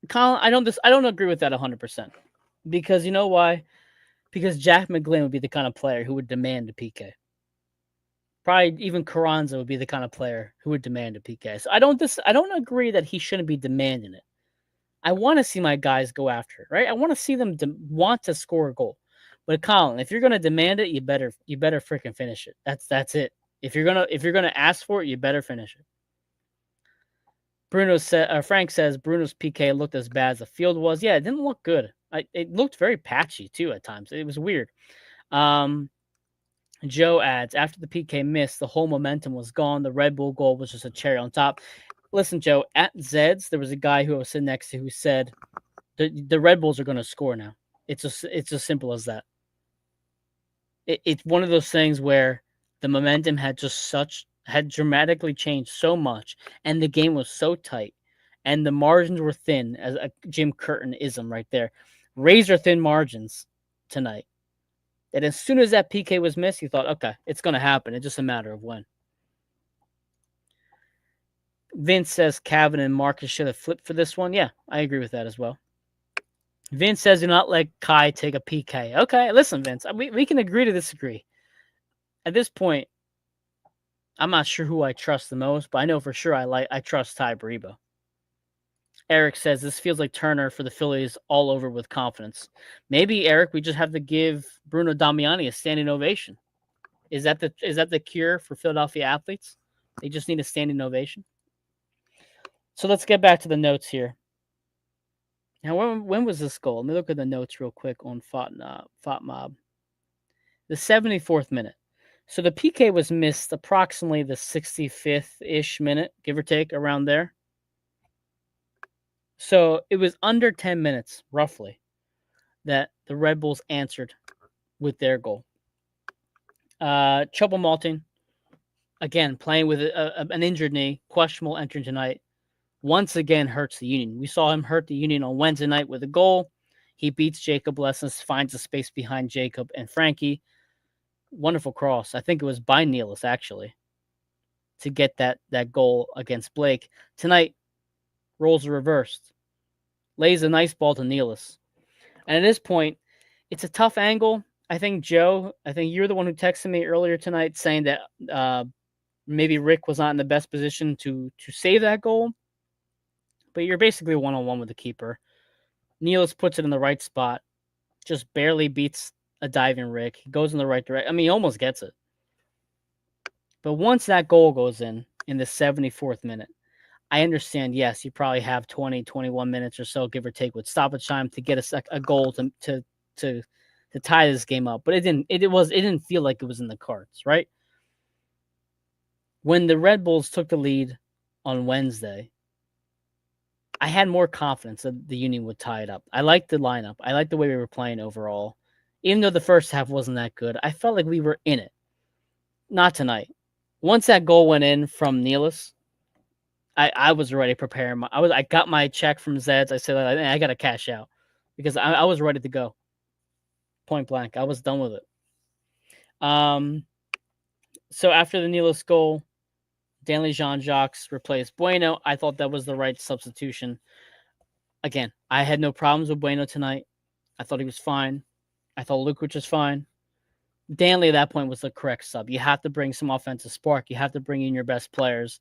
Colin, I don't agree with that 100%. Because you know why? Because Jack McGlynn would be the kind of player who would demand a PK. Probably even Carranza would be the kind of player who would demand a PK. So I don't agree that he shouldn't be demanding it. I want to see my guys go after it, right? I want to see them want to score a goal. But Colin, if you're gonna demand it, you better freaking finish it. That's it. If you're gonna ask for it, you better finish it. Frank says Bruno's PK looked as bad as the field was. Yeah, it didn't look good. It looked very patchy too at times. It was weird. Joe adds, after the PK missed, the whole momentum was gone. The Red Bull goal was just a cherry on top. Listen, Joe, at Zeds, there was a guy who I was sitting next to who said the Red Bulls are going to score now. It's as simple as that. It's one of those things where the momentum had dramatically changed so much, and the game was so tight, and the margins were thin, as a Jim Curtin-ism right there. Razor thin margins tonight. That as soon as that PK was missed, you thought, okay, it's going to happen. It's just a matter of when. Vince says Cavan and Marcus should have flipped for this one. Yeah, I agree with that as well. Vince says do not let Kai take a PK. Okay, listen, Vince, we can agree to disagree. At this point, I'm not sure who I trust the most, but I know for sure I trust Ty Bariba. Eric says this feels like Turner for the Phillies all over with confidence. Maybe, Eric, we just have to give Bruno Damiani a standing ovation. Is that the cure for Philadelphia athletes? They just need a standing ovation. So let's get back to the notes here. Now, when was this goal? Let me look at the notes real quick on FOTMob. The 74th minute. So the PK was missed approximately the 65th-ish minute, give or take, around there. So it was under 10 minutes, roughly, that the Red Bulls answered with their goal. Choupo-Moting, again, playing with an injured knee, questionable entering tonight, once again hurts the Union. We saw him hurt the Union on Wednesday night with a goal. He beats Jacob Lessons, finds a space behind Jacob and Frankie. Wonderful cross. I think it was by Nealis, actually, to get that goal against Blake. Tonight, roles are reversed. Lays a nice ball to Nealis. And at this point, it's a tough angle. I think, Joe, you're the one who texted me earlier tonight saying that maybe Rick was not in the best position to save that goal. But you're basically one-on-one with the keeper. Nealis puts it in the right spot. Just barely beats a diving Rick. He goes in the right direction. I mean, he almost gets it. But once that goal goes in the 74th minute, I understand, yes, you probably have 20, 21 minutes or so, give or take, with stoppage time to get a goal to tie this game up. But it didn't feel like it was in the cards, right? When the Red Bulls took the lead on Wednesday, I had more confidence that the Union would tie it up. I liked the lineup. I liked the way we were playing overall. Even though the first half wasn't that good, I felt like we were in it. Not tonight. Once that goal went in from Nealis, I was already preparing. I got my check from Zeds. I said, I got to cash out because I was ready to go. Point blank. I was done with it. So after the Nealis goal, Danley Jean-Jacques replaced Bueno. I thought that was the right substitution. Again, I had no problems with Bueno tonight. I thought he was fine. I thought Lukic was fine. Danley at that point was the correct sub. You have to bring some offensive spark. You have to bring in your best players.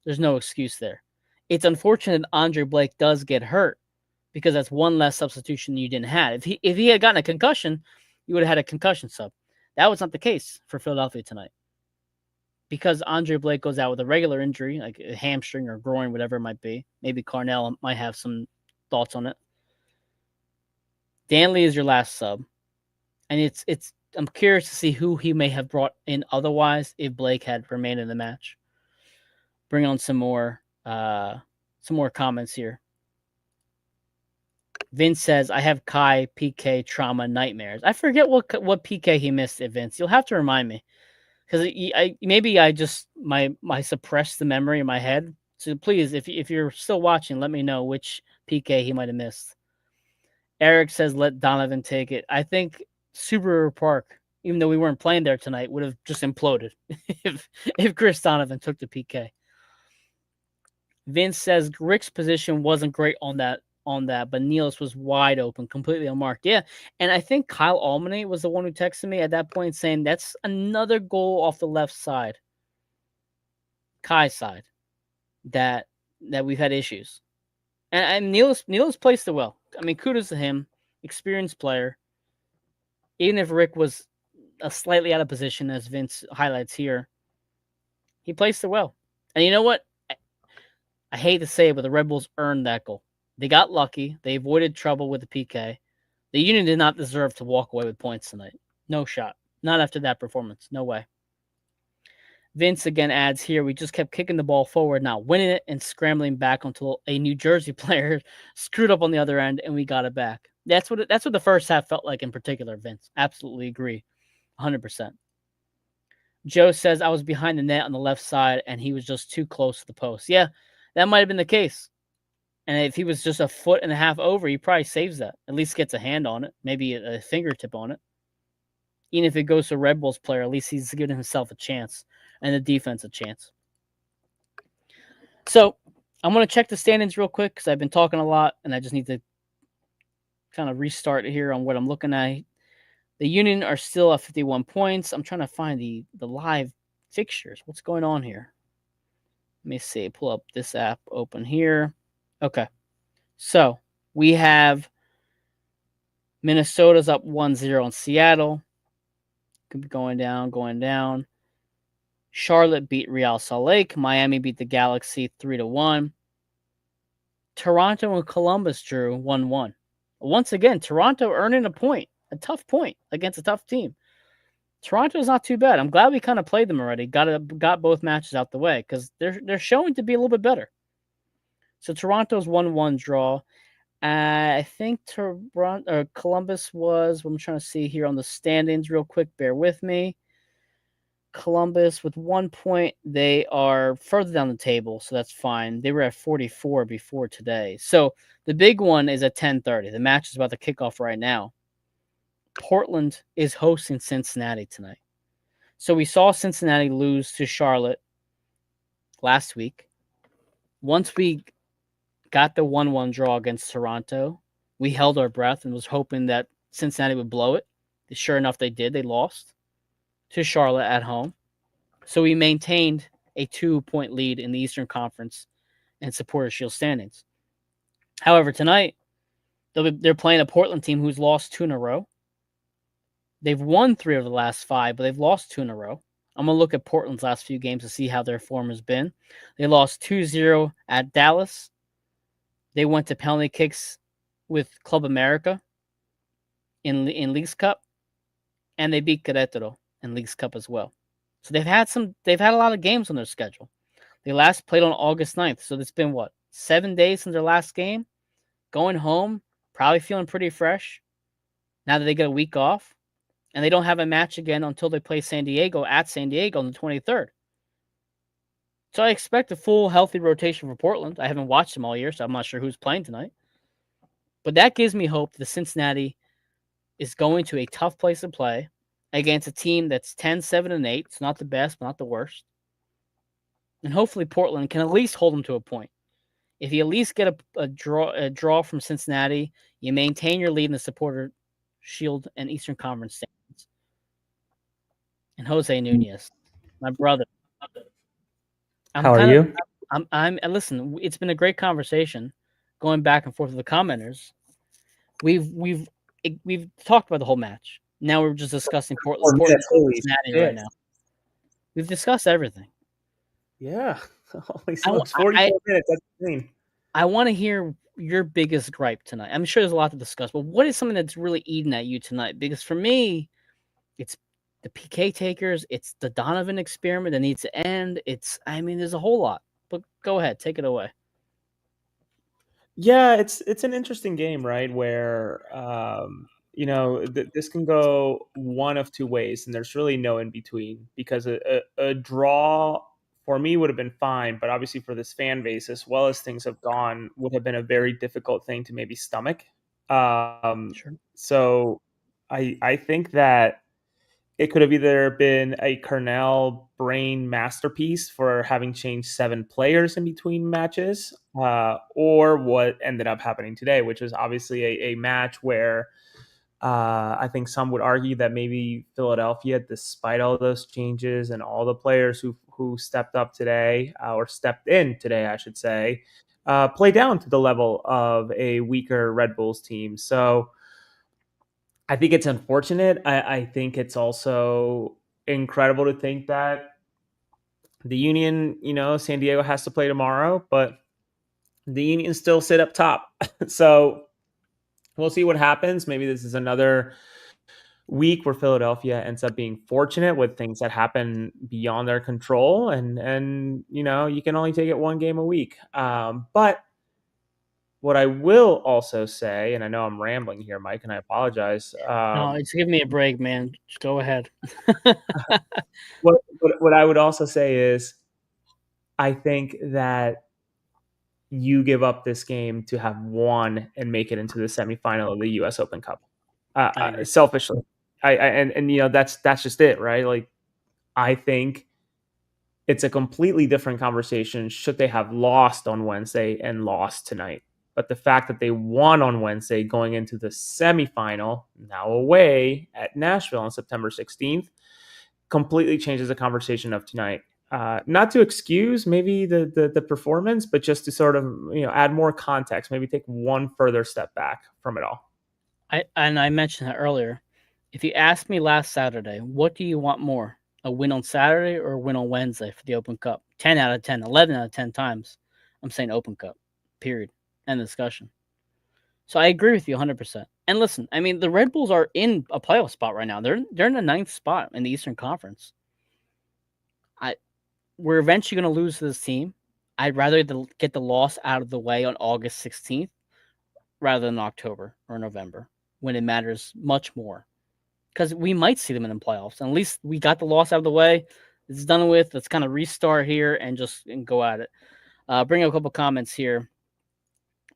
There's no excuse there. It's unfortunate Andre Blake does get hurt because that's one less substitution you didn't have. If he had gotten a concussion, you would have had a concussion sub. That was not the case for Philadelphia tonight. Because Andre Blake goes out with a regular injury, like a hamstring or groin, whatever it might be. Maybe Carnell might have some thoughts on it. Danley is your last sub. And I'm curious to see who he may have brought in otherwise if Blake had remained in the match. Bring on some more comments here. Vince says, I have Kai PK trauma nightmares. I forget what PK he missed at Vince. You'll have to remind me. Because maybe I just my suppressed the memory in my head. So please, if you're still watching, let me know which PK he might have missed. Eric says, let Donovan take it. I think Subaru Park, even though we weren't playing there tonight, would have just imploded if Chris Donovan took the PK. Vince says Rick's position wasn't great on that, but Nealis was wide open, completely unmarked. Yeah, and I think Kyle Almany was the one who texted me at that point saying that's another goal off the left side, Kai's side, that we've had issues. And Nealis placed it well. I mean, kudos to him, experienced player. Even if Rick was slightly out of position, as Vince highlights here, he placed it well. And you know what? I hate to say it, but the Red Bulls earned that goal. They got lucky. They avoided trouble with the PK. The Union did not deserve to walk away with points tonight. No shot. Not after that performance. No way. Vince again adds here, we just kept kicking the ball forward, not winning it, and scrambling back until a New Jersey player screwed up on the other end, and we got it back. That's what the first half felt like in particular, Vince. Absolutely agree. 100%. Joe says, I was behind the net on the left side, and he was just too close to the post. Yeah, that might have been the case. And if he was just a foot and a half over, he probably saves that. At least gets a hand on it, maybe a fingertip on it. Even if it goes to a Red Bulls player, at least he's giving himself a chance and the defense a chance. So I'm going to check the standings real quick because I've been talking a lot, and I just need to kind of restart here on what I'm looking at. The Union are still at 51 points. I'm trying to find the live fixtures. What's going on here? Let me see. Pull up this app, open here. Okay. So we have Minnesota's up 1-0 in Seattle. Could be going down. Charlotte beat Real Salt Lake. Miami beat the Galaxy 3-1. Toronto and Columbus drew 1-1. Once again, Toronto earning a point, a tough point against a tough team. Toronto's not too bad. I'm glad we kind of played them already. Got both matches out the way because they're showing to be a little bit better. So Toronto's 1-1 draw. I think Columbus was, what I'm trying to see here on the standings real quick. Bear with me. Columbus with 1 point. They are further down the table, so that's fine. They were at 44 before today. So the big one is at 10:30. The match is about to kick off right now. Portland is hosting Cincinnati tonight. So we saw Cincinnati lose to Charlotte last week. Once we got the 1-1 draw against Toronto, we held our breath and was hoping that Cincinnati would blow it. Sure enough, they did. They lost to Charlotte at home. So we maintained a 2-point lead in the Eastern Conference and Supporters Shield standings. However, tonight, they're playing a Portland team who's lost 2 in a row. They've won 3 of the last 5, but they've lost 2 in a row. I'm going to look at Portland's last few games to see how their form has been. They lost 2-0 at Dallas. They went to penalty kicks with Club America in Leagues Cup, and they beat Querétaro in Leagues Cup as well. So they've had a lot of games on their schedule. They last played on August 9th, so it's been 7 days since their last game. Going home, probably feeling pretty fresh now that they get a week off, and they don't have a match again until they play San Diego at San Diego on the 23rd. So I expect a full, healthy rotation for Portland. I haven't watched them all year, so I'm not sure who's playing tonight. But that gives me hope that Cincinnati is going to a tough place to play against a team that's 10-7-8. It's not the best, but not the worst. And hopefully Portland can at least hold them to a point. If you at least get a draw from Cincinnati, you maintain your lead in the Supporter Shield and Eastern Conference standings. And Jose Nunez, my brother. How are you? I'm listen, it's been a great conversation going back and forth with the commenters. We've talked about the whole match. Now we're just discussing Portland Cincinnati right now. We've discussed everything. Yeah. It's 44 minutes. That's insane. I want to hear your biggest gripe tonight. I'm sure there's a lot to discuss, but what is something that's really eating at you tonight? Because for me, it's the PK takers. It's the Donovan experiment that needs to end. There's a whole lot. But go ahead, take it away. Yeah, it's an interesting game, right? Where this can go one of two ways, and there's really no in between because a draw for me would have been fine, but obviously for this fan base, as well as things have gone, would have been a very difficult thing to maybe stomach. Sure. So I think that it could have either been a Cornell brain masterpiece for having changed 7 players in between matches, or what ended up happening today, which was obviously a match where I think some would argue that maybe Philadelphia, despite all those changes and all the players who stepped up today, or stepped in today, I should say, play down to the level of a weaker Red Bulls team. So I think it's unfortunate. I think it's also incredible to think that the Union, San Diego has to play tomorrow, but the Union still sit up top. So we'll see what happens. Maybe this is another week where Philadelphia ends up being fortunate with things that happen beyond their control, and you can only take it one game a week. But what I will also say, and I know I'm rambling here, Mike, and I apologize. No, it's give me a break, man. Just go ahead. What I would also say is, I think that you give up this game to have won and make it into the semifinal of the U.S. Open Cup. I agree. Selfishly, and that's just it, right? Like, I think it's a completely different conversation should they have lost on Wednesday and lost tonight. But the fact that they won on Wednesday going into the semifinal, now away at Nashville on September 16th, completely changes the conversation of tonight. Not to excuse maybe the performance, but just to sort of add more context, maybe take one further step back from it all. I mentioned that earlier. If you asked me last Saturday, what do you want more? A win on Saturday or a win on Wednesday for the Open Cup? 10 out of 10, 11 out of 10 times. I'm saying Open Cup. Period. End of discussion. So I agree with you 100%. And listen, I mean, the Red Bulls are in a playoff spot right now. They're in the 9th spot in the Eastern Conference. We're eventually going to lose to this team. I'd rather get the loss out of the way on August 16th rather than October or November when it matters much more. Because we might see them in the playoffs. And at least we got the loss out of the way. It's done with. Let's kind of restart here and go at it. Bring up a couple comments here.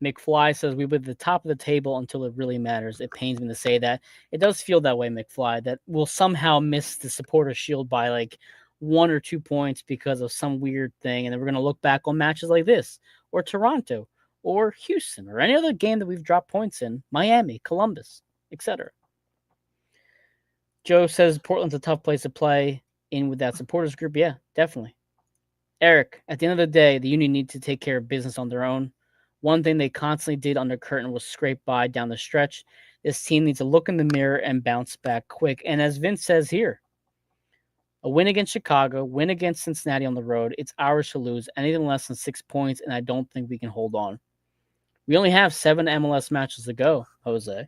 McFly says we were at the top of the table until it really matters. It pains me to say that. It does feel that way, McFly, that we'll somehow miss the supporter shield by like 1 or 2 points because of some weird thing. And then we're going to look back on matches like this, or Toronto, or Houston, or any other game that we've dropped points in, Miami, Columbus, etc. Joe says Portland's a tough place to play in with that supporters group. Yeah, definitely. Eric, at the end of the day, the Union need to take care of business on their own. One thing they constantly did under Curtin was scrape by down the stretch. This team needs to look in the mirror and bounce back quick. And as Vince says here, a win against Chicago, win against Cincinnati on the road, it's ours to lose. Anything less than 6 points, and I don't think we can hold on. We only have 7 MLS matches to go, Jose.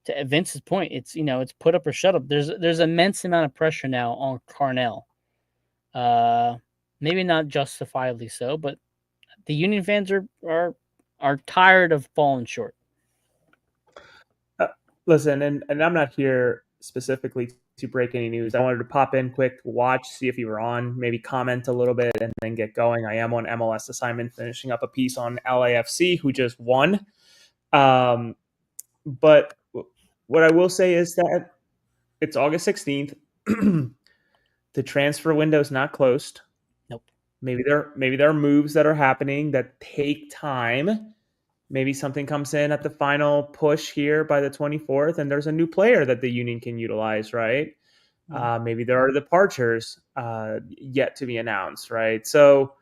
To Vince's point, it's it's put up or shut up. There's immense amount of pressure now on Cornell. Maybe not justifiably so, but the Union fans are tired of falling short. Listen, and I'm not here specifically to break any news. I wanted to pop in quick, watch, see if you were on, maybe comment a little bit, and then get going. I am on MLS assignment, finishing up a piece on LAFC, who just won. But what I will say is that it's August 16th. The transfer window is not closed. Nope. Maybe there are moves that are happening that take time. Maybe something comes in at the final push here by the 24th, and there's a new player that the Union can utilize, right? Maybe there are departures yet to be announced, right? So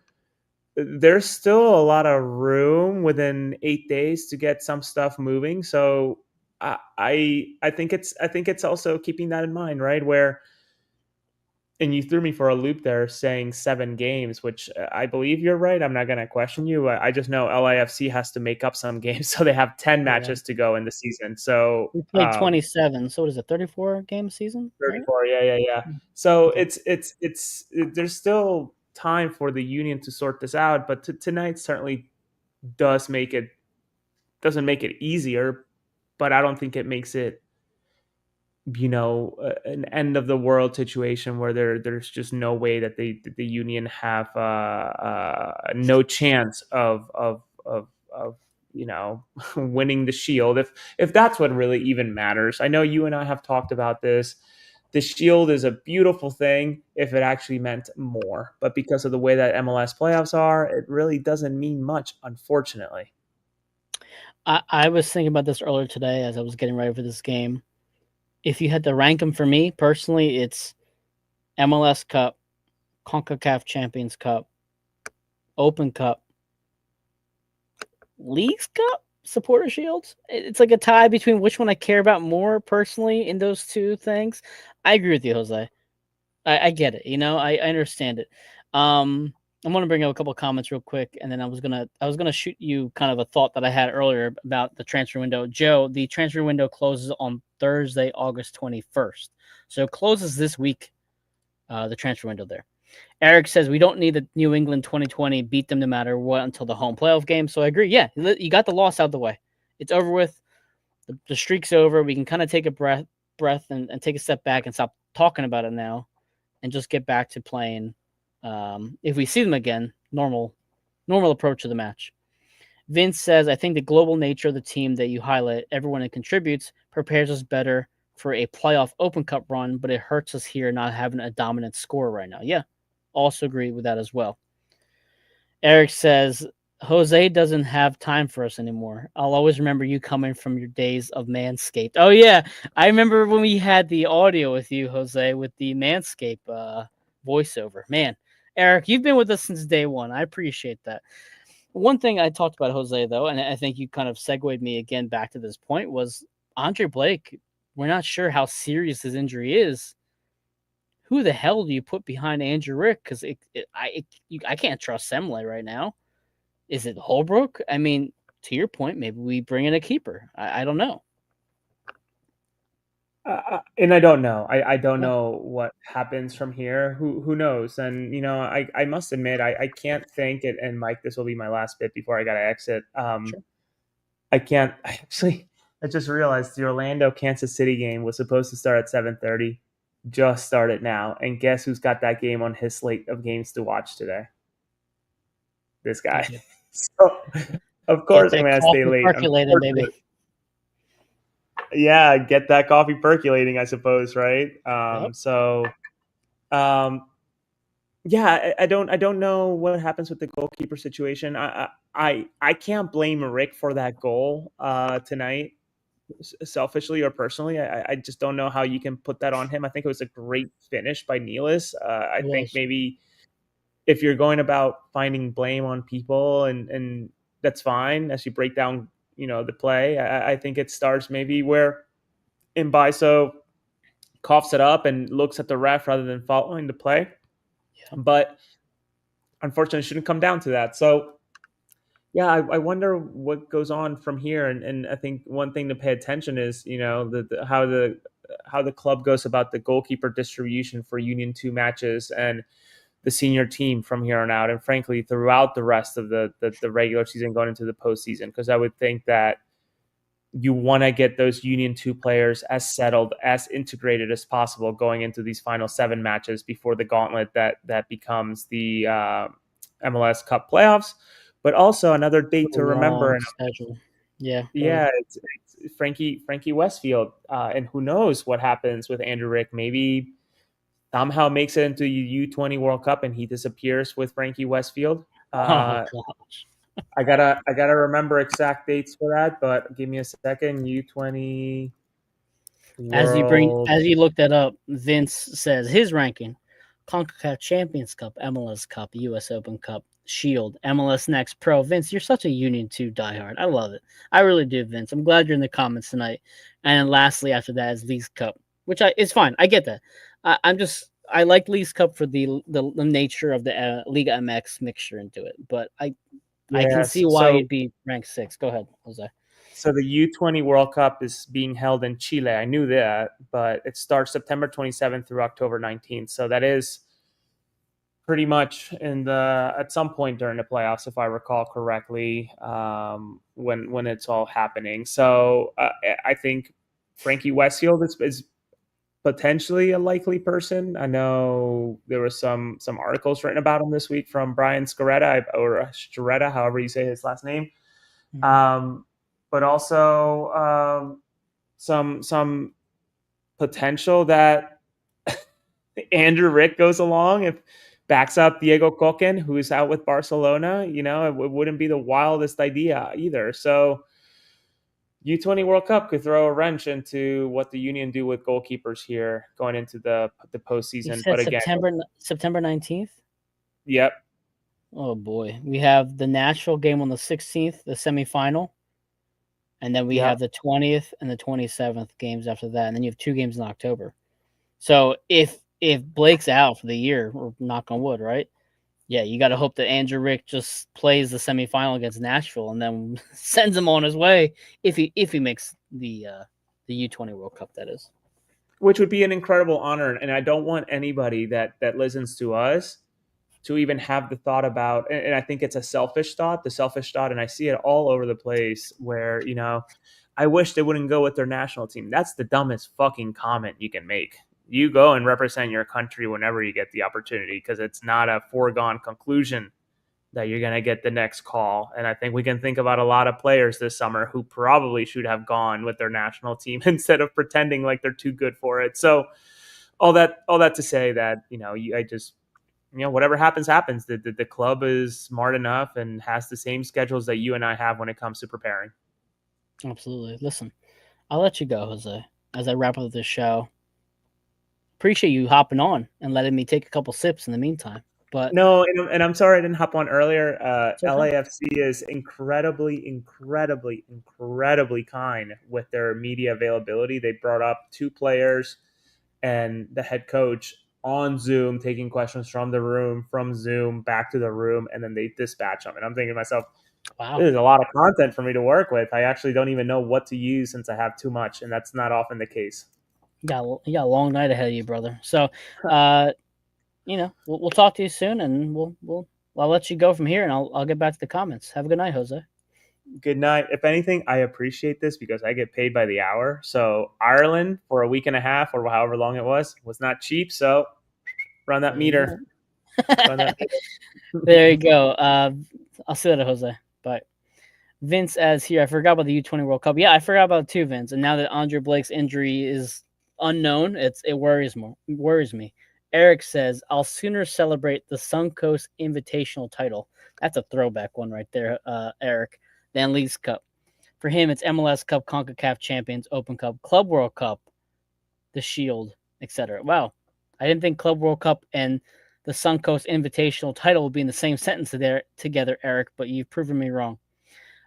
there's still a lot of room within 8 days to get some stuff moving. So I think it's also keeping that in mind, right? Where, and you threw me for a loop there saying 7 games, which I believe you're right. I'm not going to question you. I just know LAFC has to make up some games, so they have 10 matches to go in the season. So we played 27. So what is it, 34 game season? 34. Right? Yeah. So it's there's still time for the Union to sort this out, but tonight certainly does make it doesn't make it easier, but I don't think it makes it, an end of the world situation where there's just no way that the union have no chance of winning the Shield, if that's what really even matters. I know you and I have talked about this. The Shield is a beautiful thing if it actually meant more, but because of the way that MLS playoffs are, it really doesn't mean much, unfortunately. I was thinking about this earlier today as I was getting ready for this game. If you had to rank them for me personally, it's MLS Cup, CONCACAF Champions Cup, Open Cup, Leagues Cup, Supporter Shields. It's like a tie between which one I care about more personally in those two things. I agree with you, Jose. I get it. I understand it. I'm gonna bring up a couple of comments real quick, and then I was gonna shoot you kind of a thought that I had earlier about the transfer window. Joe, the transfer window closes on Thursday, August 21st, so it closes this week. The transfer window there. Eric says we don't need the New England 2020 beat them no matter what until the home playoff game. So I agree. Yeah, you got the loss out the way. It's over with. The streak's over. We can kind of take a breath and take a step back and stop talking about it now, and just get back to playing. If we see them again, normal approach to the match. Vince says, I think the global nature of the team that you highlight, everyone that contributes, prepares us better for a playoff Open Cup run, but it hurts us here not having a dominant score right now. Yeah, also agree with that as well. Eric says, Jose doesn't have time for us anymore. I'll always remember you coming from your days of Manscaped. Oh, yeah. I remember when we had the audio with you, Jose, with the Manscaped voiceover. Man, Eric, you've been with us since day one. I appreciate that. One thing I talked about Jose, though, and I think you kind of segued me again back to this point, was Andre Blake. We're not sure how serious his injury is. Who the hell do you put behind Andrew Rick? Because I can't trust Semle right now. Is it Holbrook? I mean, to your point, maybe we bring in a keeper. I don't know. And I don't know. I don't Yeah, know what happens from here. Who knows? And I must admit, I can't think it. And Mike, this will be my last bit before I gotta exit. sure. I can't. I just realized the Orlando Kansas City game was supposed to start at 7:30. Just started now, and guess who's got that game on his slate of games to watch today? This guy. So, of Get course, I'm that gonna stay coffee late. percolating, baby. Yeah, get that coffee percolating, I suppose, right? Yep. Um, yeah, I don't know what happens with the goalkeeper situation. I can't blame Rick for that goal tonight, selfishly or personally. I just don't know how you can put that on him. I think it was a great finish by Nealis. I It think was. maybe if you're going about finding blame on people, and that's fine as you break down, the play. I think it starts maybe where Mbaiso coughs it up and looks at the ref rather than following the play. Yeah. But unfortunately, it shouldn't come down to that. So, yeah, I wonder what goes on from here. And I think one thing to pay attention is, how the club goes about the goalkeeper distribution for Union 2 matches and the senior team from here on out. And frankly, throughout the rest of the regular season going into the postseason, because I would think that you want to get those Union 2 players as settled, as integrated as possible going into these final 7 matches before the gauntlet that becomes the MLS Cup playoffs. But also another date A to remember. long And schedule. Yeah. Go ahead. yeah, it's Frankie Westfield. And who knows what happens with Andrew Rick. Maybe somehow makes it into the U20 World Cup and he disappears with Frankie Westfield. Oh Uh, gosh. I gotta remember exact dates for that, but give me a second. U20 World. As you look that up, Vince says his ranking: CONCACAF Champions Cup, MLS Cup, US Open Cup, Shield, MLS Next Pro. Vince, you're such a Union 2 diehard. I love it. I really do, Vince. I'm glad you're in the comments tonight. And then lastly, after that is Leagues Cup, which is fine. I get that. I like Leagues Cup for the nature of the Liga MX mixture into it, but I can Yes. see why So you'd be ranked 6. Go ahead, Jose. so the U20 World Cup is being held in Chile. I knew that, but it starts September 27th through October 19th. So that is pretty much at some point during the playoffs, if I recall correctly, when it's all happening. So I think Frankie Westfield is potentially a likely person. I know there was some articles written about him this week from Brian Scaretta, or Scaretta, however you say his last name. But also some potential that Andrew Rick goes along, if backs up Diego Coquen, who's out with Barcelona. It wouldn't be the wildest idea either. So U20 World Cup could throw a wrench into what the Union do with goalkeepers here going into the postseason. You said But again, September 19th? Yep. Oh boy. We have the Nashville game on the 16th, the semifinal. And then we have the 20th and the 27th games after that. And then you have 2 games in October. So if Blake's out for the year, or knock on wood, right? Yeah, you got to hope that Andrew Rick just plays the semifinal against Nashville and then sends him on his way if he makes the U20 World Cup, that is. Which would be an incredible honor. And I don't want anybody that listens to us to even have the thought about, and I think it's the selfish thought, and I see it all over the place where, I wish they wouldn't go with their national team. That's the dumbest fucking comment you can make. You go and represent your country whenever you get the opportunity, because it's not a foregone conclusion that you're going to get the next call. And I think we can think about a lot of players this summer who probably should have gone with their national team instead of pretending like they're too good for it. So all that to say that, whatever happens. The club is smart enough and has the same schedules that you and I have when it comes to preparing. Absolutely. Listen, I'll let you go, Jose, as I wrap up this show. Appreciate you hopping on and letting me take a couple sips in the meantime. But no, and I'm sorry I didn't hop on earlier. LAFC is incredibly kind with their media availability. They brought up 2 players and the head coach on Zoom, taking questions from the room, from Zoom back to the room, and then they dispatch them. And I'm thinking to myself, wow, there's a lot of content for me to work with. I actually don't even know what to use since I have too much, and that's not often the case. You got a long night ahead of you, brother. So, we'll talk to you soon, and I'll let you go from here, and I'll get back to the comments. Have a good night, Jose. Good night. If anything, I appreciate this because I get paid by the hour. So Ireland for a week and a half or however long it was not cheap. So run that meter. There you go. I'll see you later, Jose. Bye. Vince as here. I forgot about the U20 World Cup. Yeah, I forgot about it too, Vince. And now that Andre Blake's injury is unknown, it worries me. Eric says, I'll sooner celebrate the Suncoast Invitational title. That's a throwback one right there, Eric. Than Leagues Cup. For him, it's MLS Cup, CONCACAF Champions, Open Cup, Club World Cup, the Shield, etc. Wow. I didn't think Club World Cup and the Suncoast Invitational title would be in the same sentence together, Eric, but you've proven me wrong.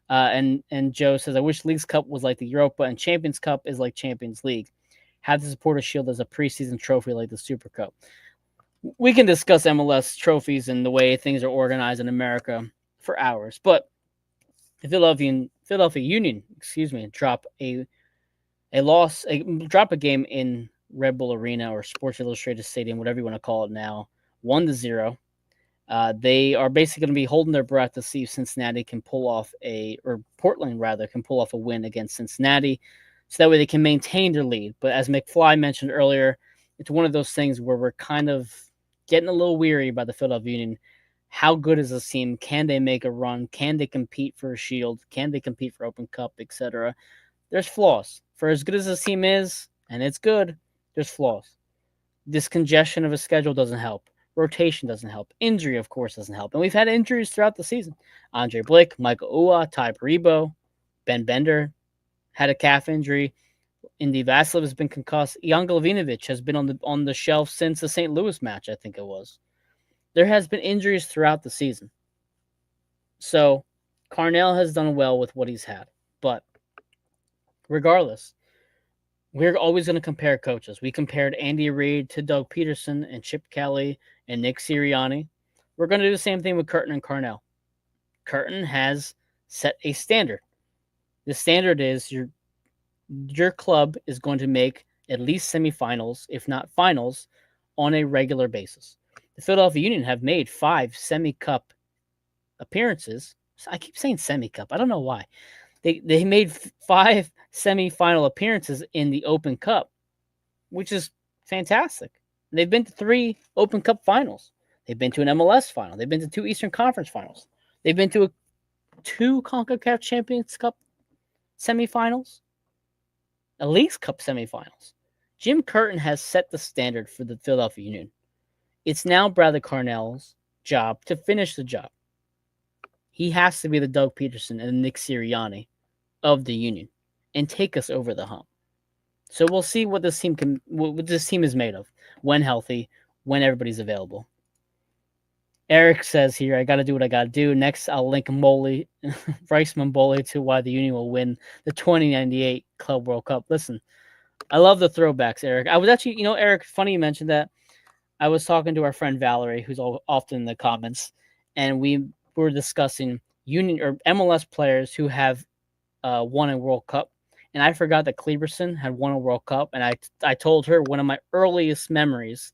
And Joe says, I wish Leagues Cup was like the Europa and Champions Cup is like Champions League. Have the Supporters Shield as a preseason trophy like the Super Cup. We can discuss MLS trophies and the way things are organized in America for hours, but the Philadelphia Union, drop a game in Red Bull Arena or Sports Illustrated Stadium, whatever you want to call it now, 1-0. They are basically going to be holding their breath to see if Cincinnati can pull off Portland can pull off a win against Cincinnati, so that way they can maintain their lead. But as McFly mentioned earlier, it's one of those things where we're kind of getting a little weary by the Philadelphia Union. How good is this team? Can they make a run? Can they compete for a Shield? Can they compete for Open Cup, etc.? There's flaws. For as good as this team is, and it's good, there's flaws. This congestion of a schedule doesn't help. Rotation doesn't help. Injury, of course, doesn't help. And we've had injuries throughout the season. Andre Blake, Michael Ua, Ty Peribo, Ben Bender had a calf injury. Indy Vasiliev has been concussed. Jan Glavinovic has been on the shelf since the St. Louis match, I think it was. There has been injuries throughout the season. So Carnell has done well with what he's had. But regardless, we're always going to compare coaches. We compared Andy Reid to Doug Peterson and Chip Kelly and Nick Sirianni. We're going to do the same thing with Curtin and Carnell. Curtin has set a standard. The standard is your club is going to make at least semifinals, if not finals, on a regular basis. the Philadelphia Union have made 5 semi-cup appearances. I keep saying semi-cup. I don't know why. They made 5 semi-final appearances in the Open Cup, which is fantastic. They've been to 3 Open Cup finals. They've been to an MLS final. They've been to 2 Eastern Conference finals. They've been to 2 CONCACAF Champions Cup semifinals, a Leagues Cup semifinals. Jim Curtin has set the standard for the Philadelphia Union. It's now Bradley Carnell's job to finish the job. He has to be the Doug Peterson and Nick Sirianni of the Union and take us over the hump. So we'll see what this team is made of when healthy, when everybody's available. Eric says here, I got to do what I got to do. Next, I'll link Rice Mboli to why the Union will win the 2098 Club World Cup. Listen, I love the throwbacks, Eric. I was actually, Eric, funny you mentioned that. I was talking to our friend Valerie, who's often in the comments, and we were discussing Union or MLS players who have won a World Cup. And I forgot that Kleberson had won a World Cup. And I told her one of my earliest memories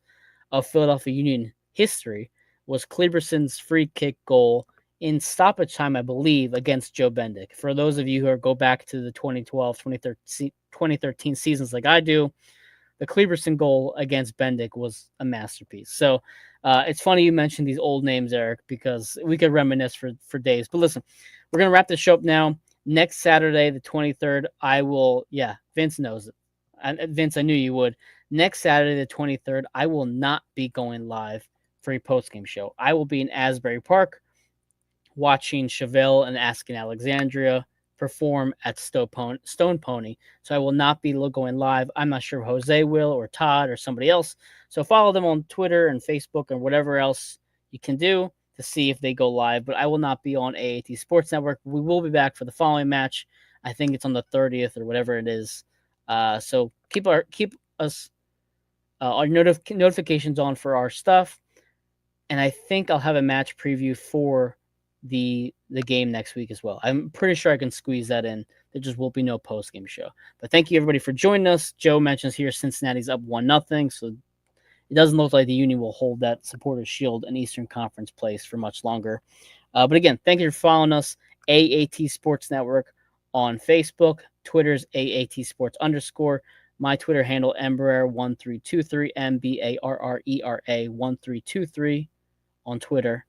of Philadelphia Union history was Kleberson's free kick goal in stoppage time, I believe, against Joe Bendik. For those of you who go back to the 2012, 2013 seasons like I do, the Kleberson goal against Bendik was a masterpiece. So it's funny you mentioned these old names, Eric, because we could reminisce for days. But listen, we're going to wrap this show up now. Next Saturday, the 23rd, Vince knows it. Vince, I knew you would. Next Saturday, the 23rd, I will not be going live for a post-game show. I will be in Asbury Park watching Chevelle and Asking Alexandria perform at Stone Pony. So I will not be going live. I'm not sure if Jose will or Todd or somebody else. So follow them on Twitter and Facebook and whatever else you can do to see if they go live. But I will not be on AAT Sports Network. We will be back for the following match. I think it's on the 30th or whatever it is. So keep us our notifications on for our stuff. And I think I'll have a match preview for the game next week as well. I'm pretty sure I can squeeze that in. There just will be no post-game show. But thank you, everybody, for joining us. Joe mentions here Cincinnati's up 1-0, so it doesn't look like the Union will hold that Supporters Shield and Eastern Conference place for much longer. But again, thank you for following us. AAT Sports Network on Facebook. Twitter's AAT Sports _ My Twitter handle, Mbarrera1323, MBARRERA 1323 on Twitter.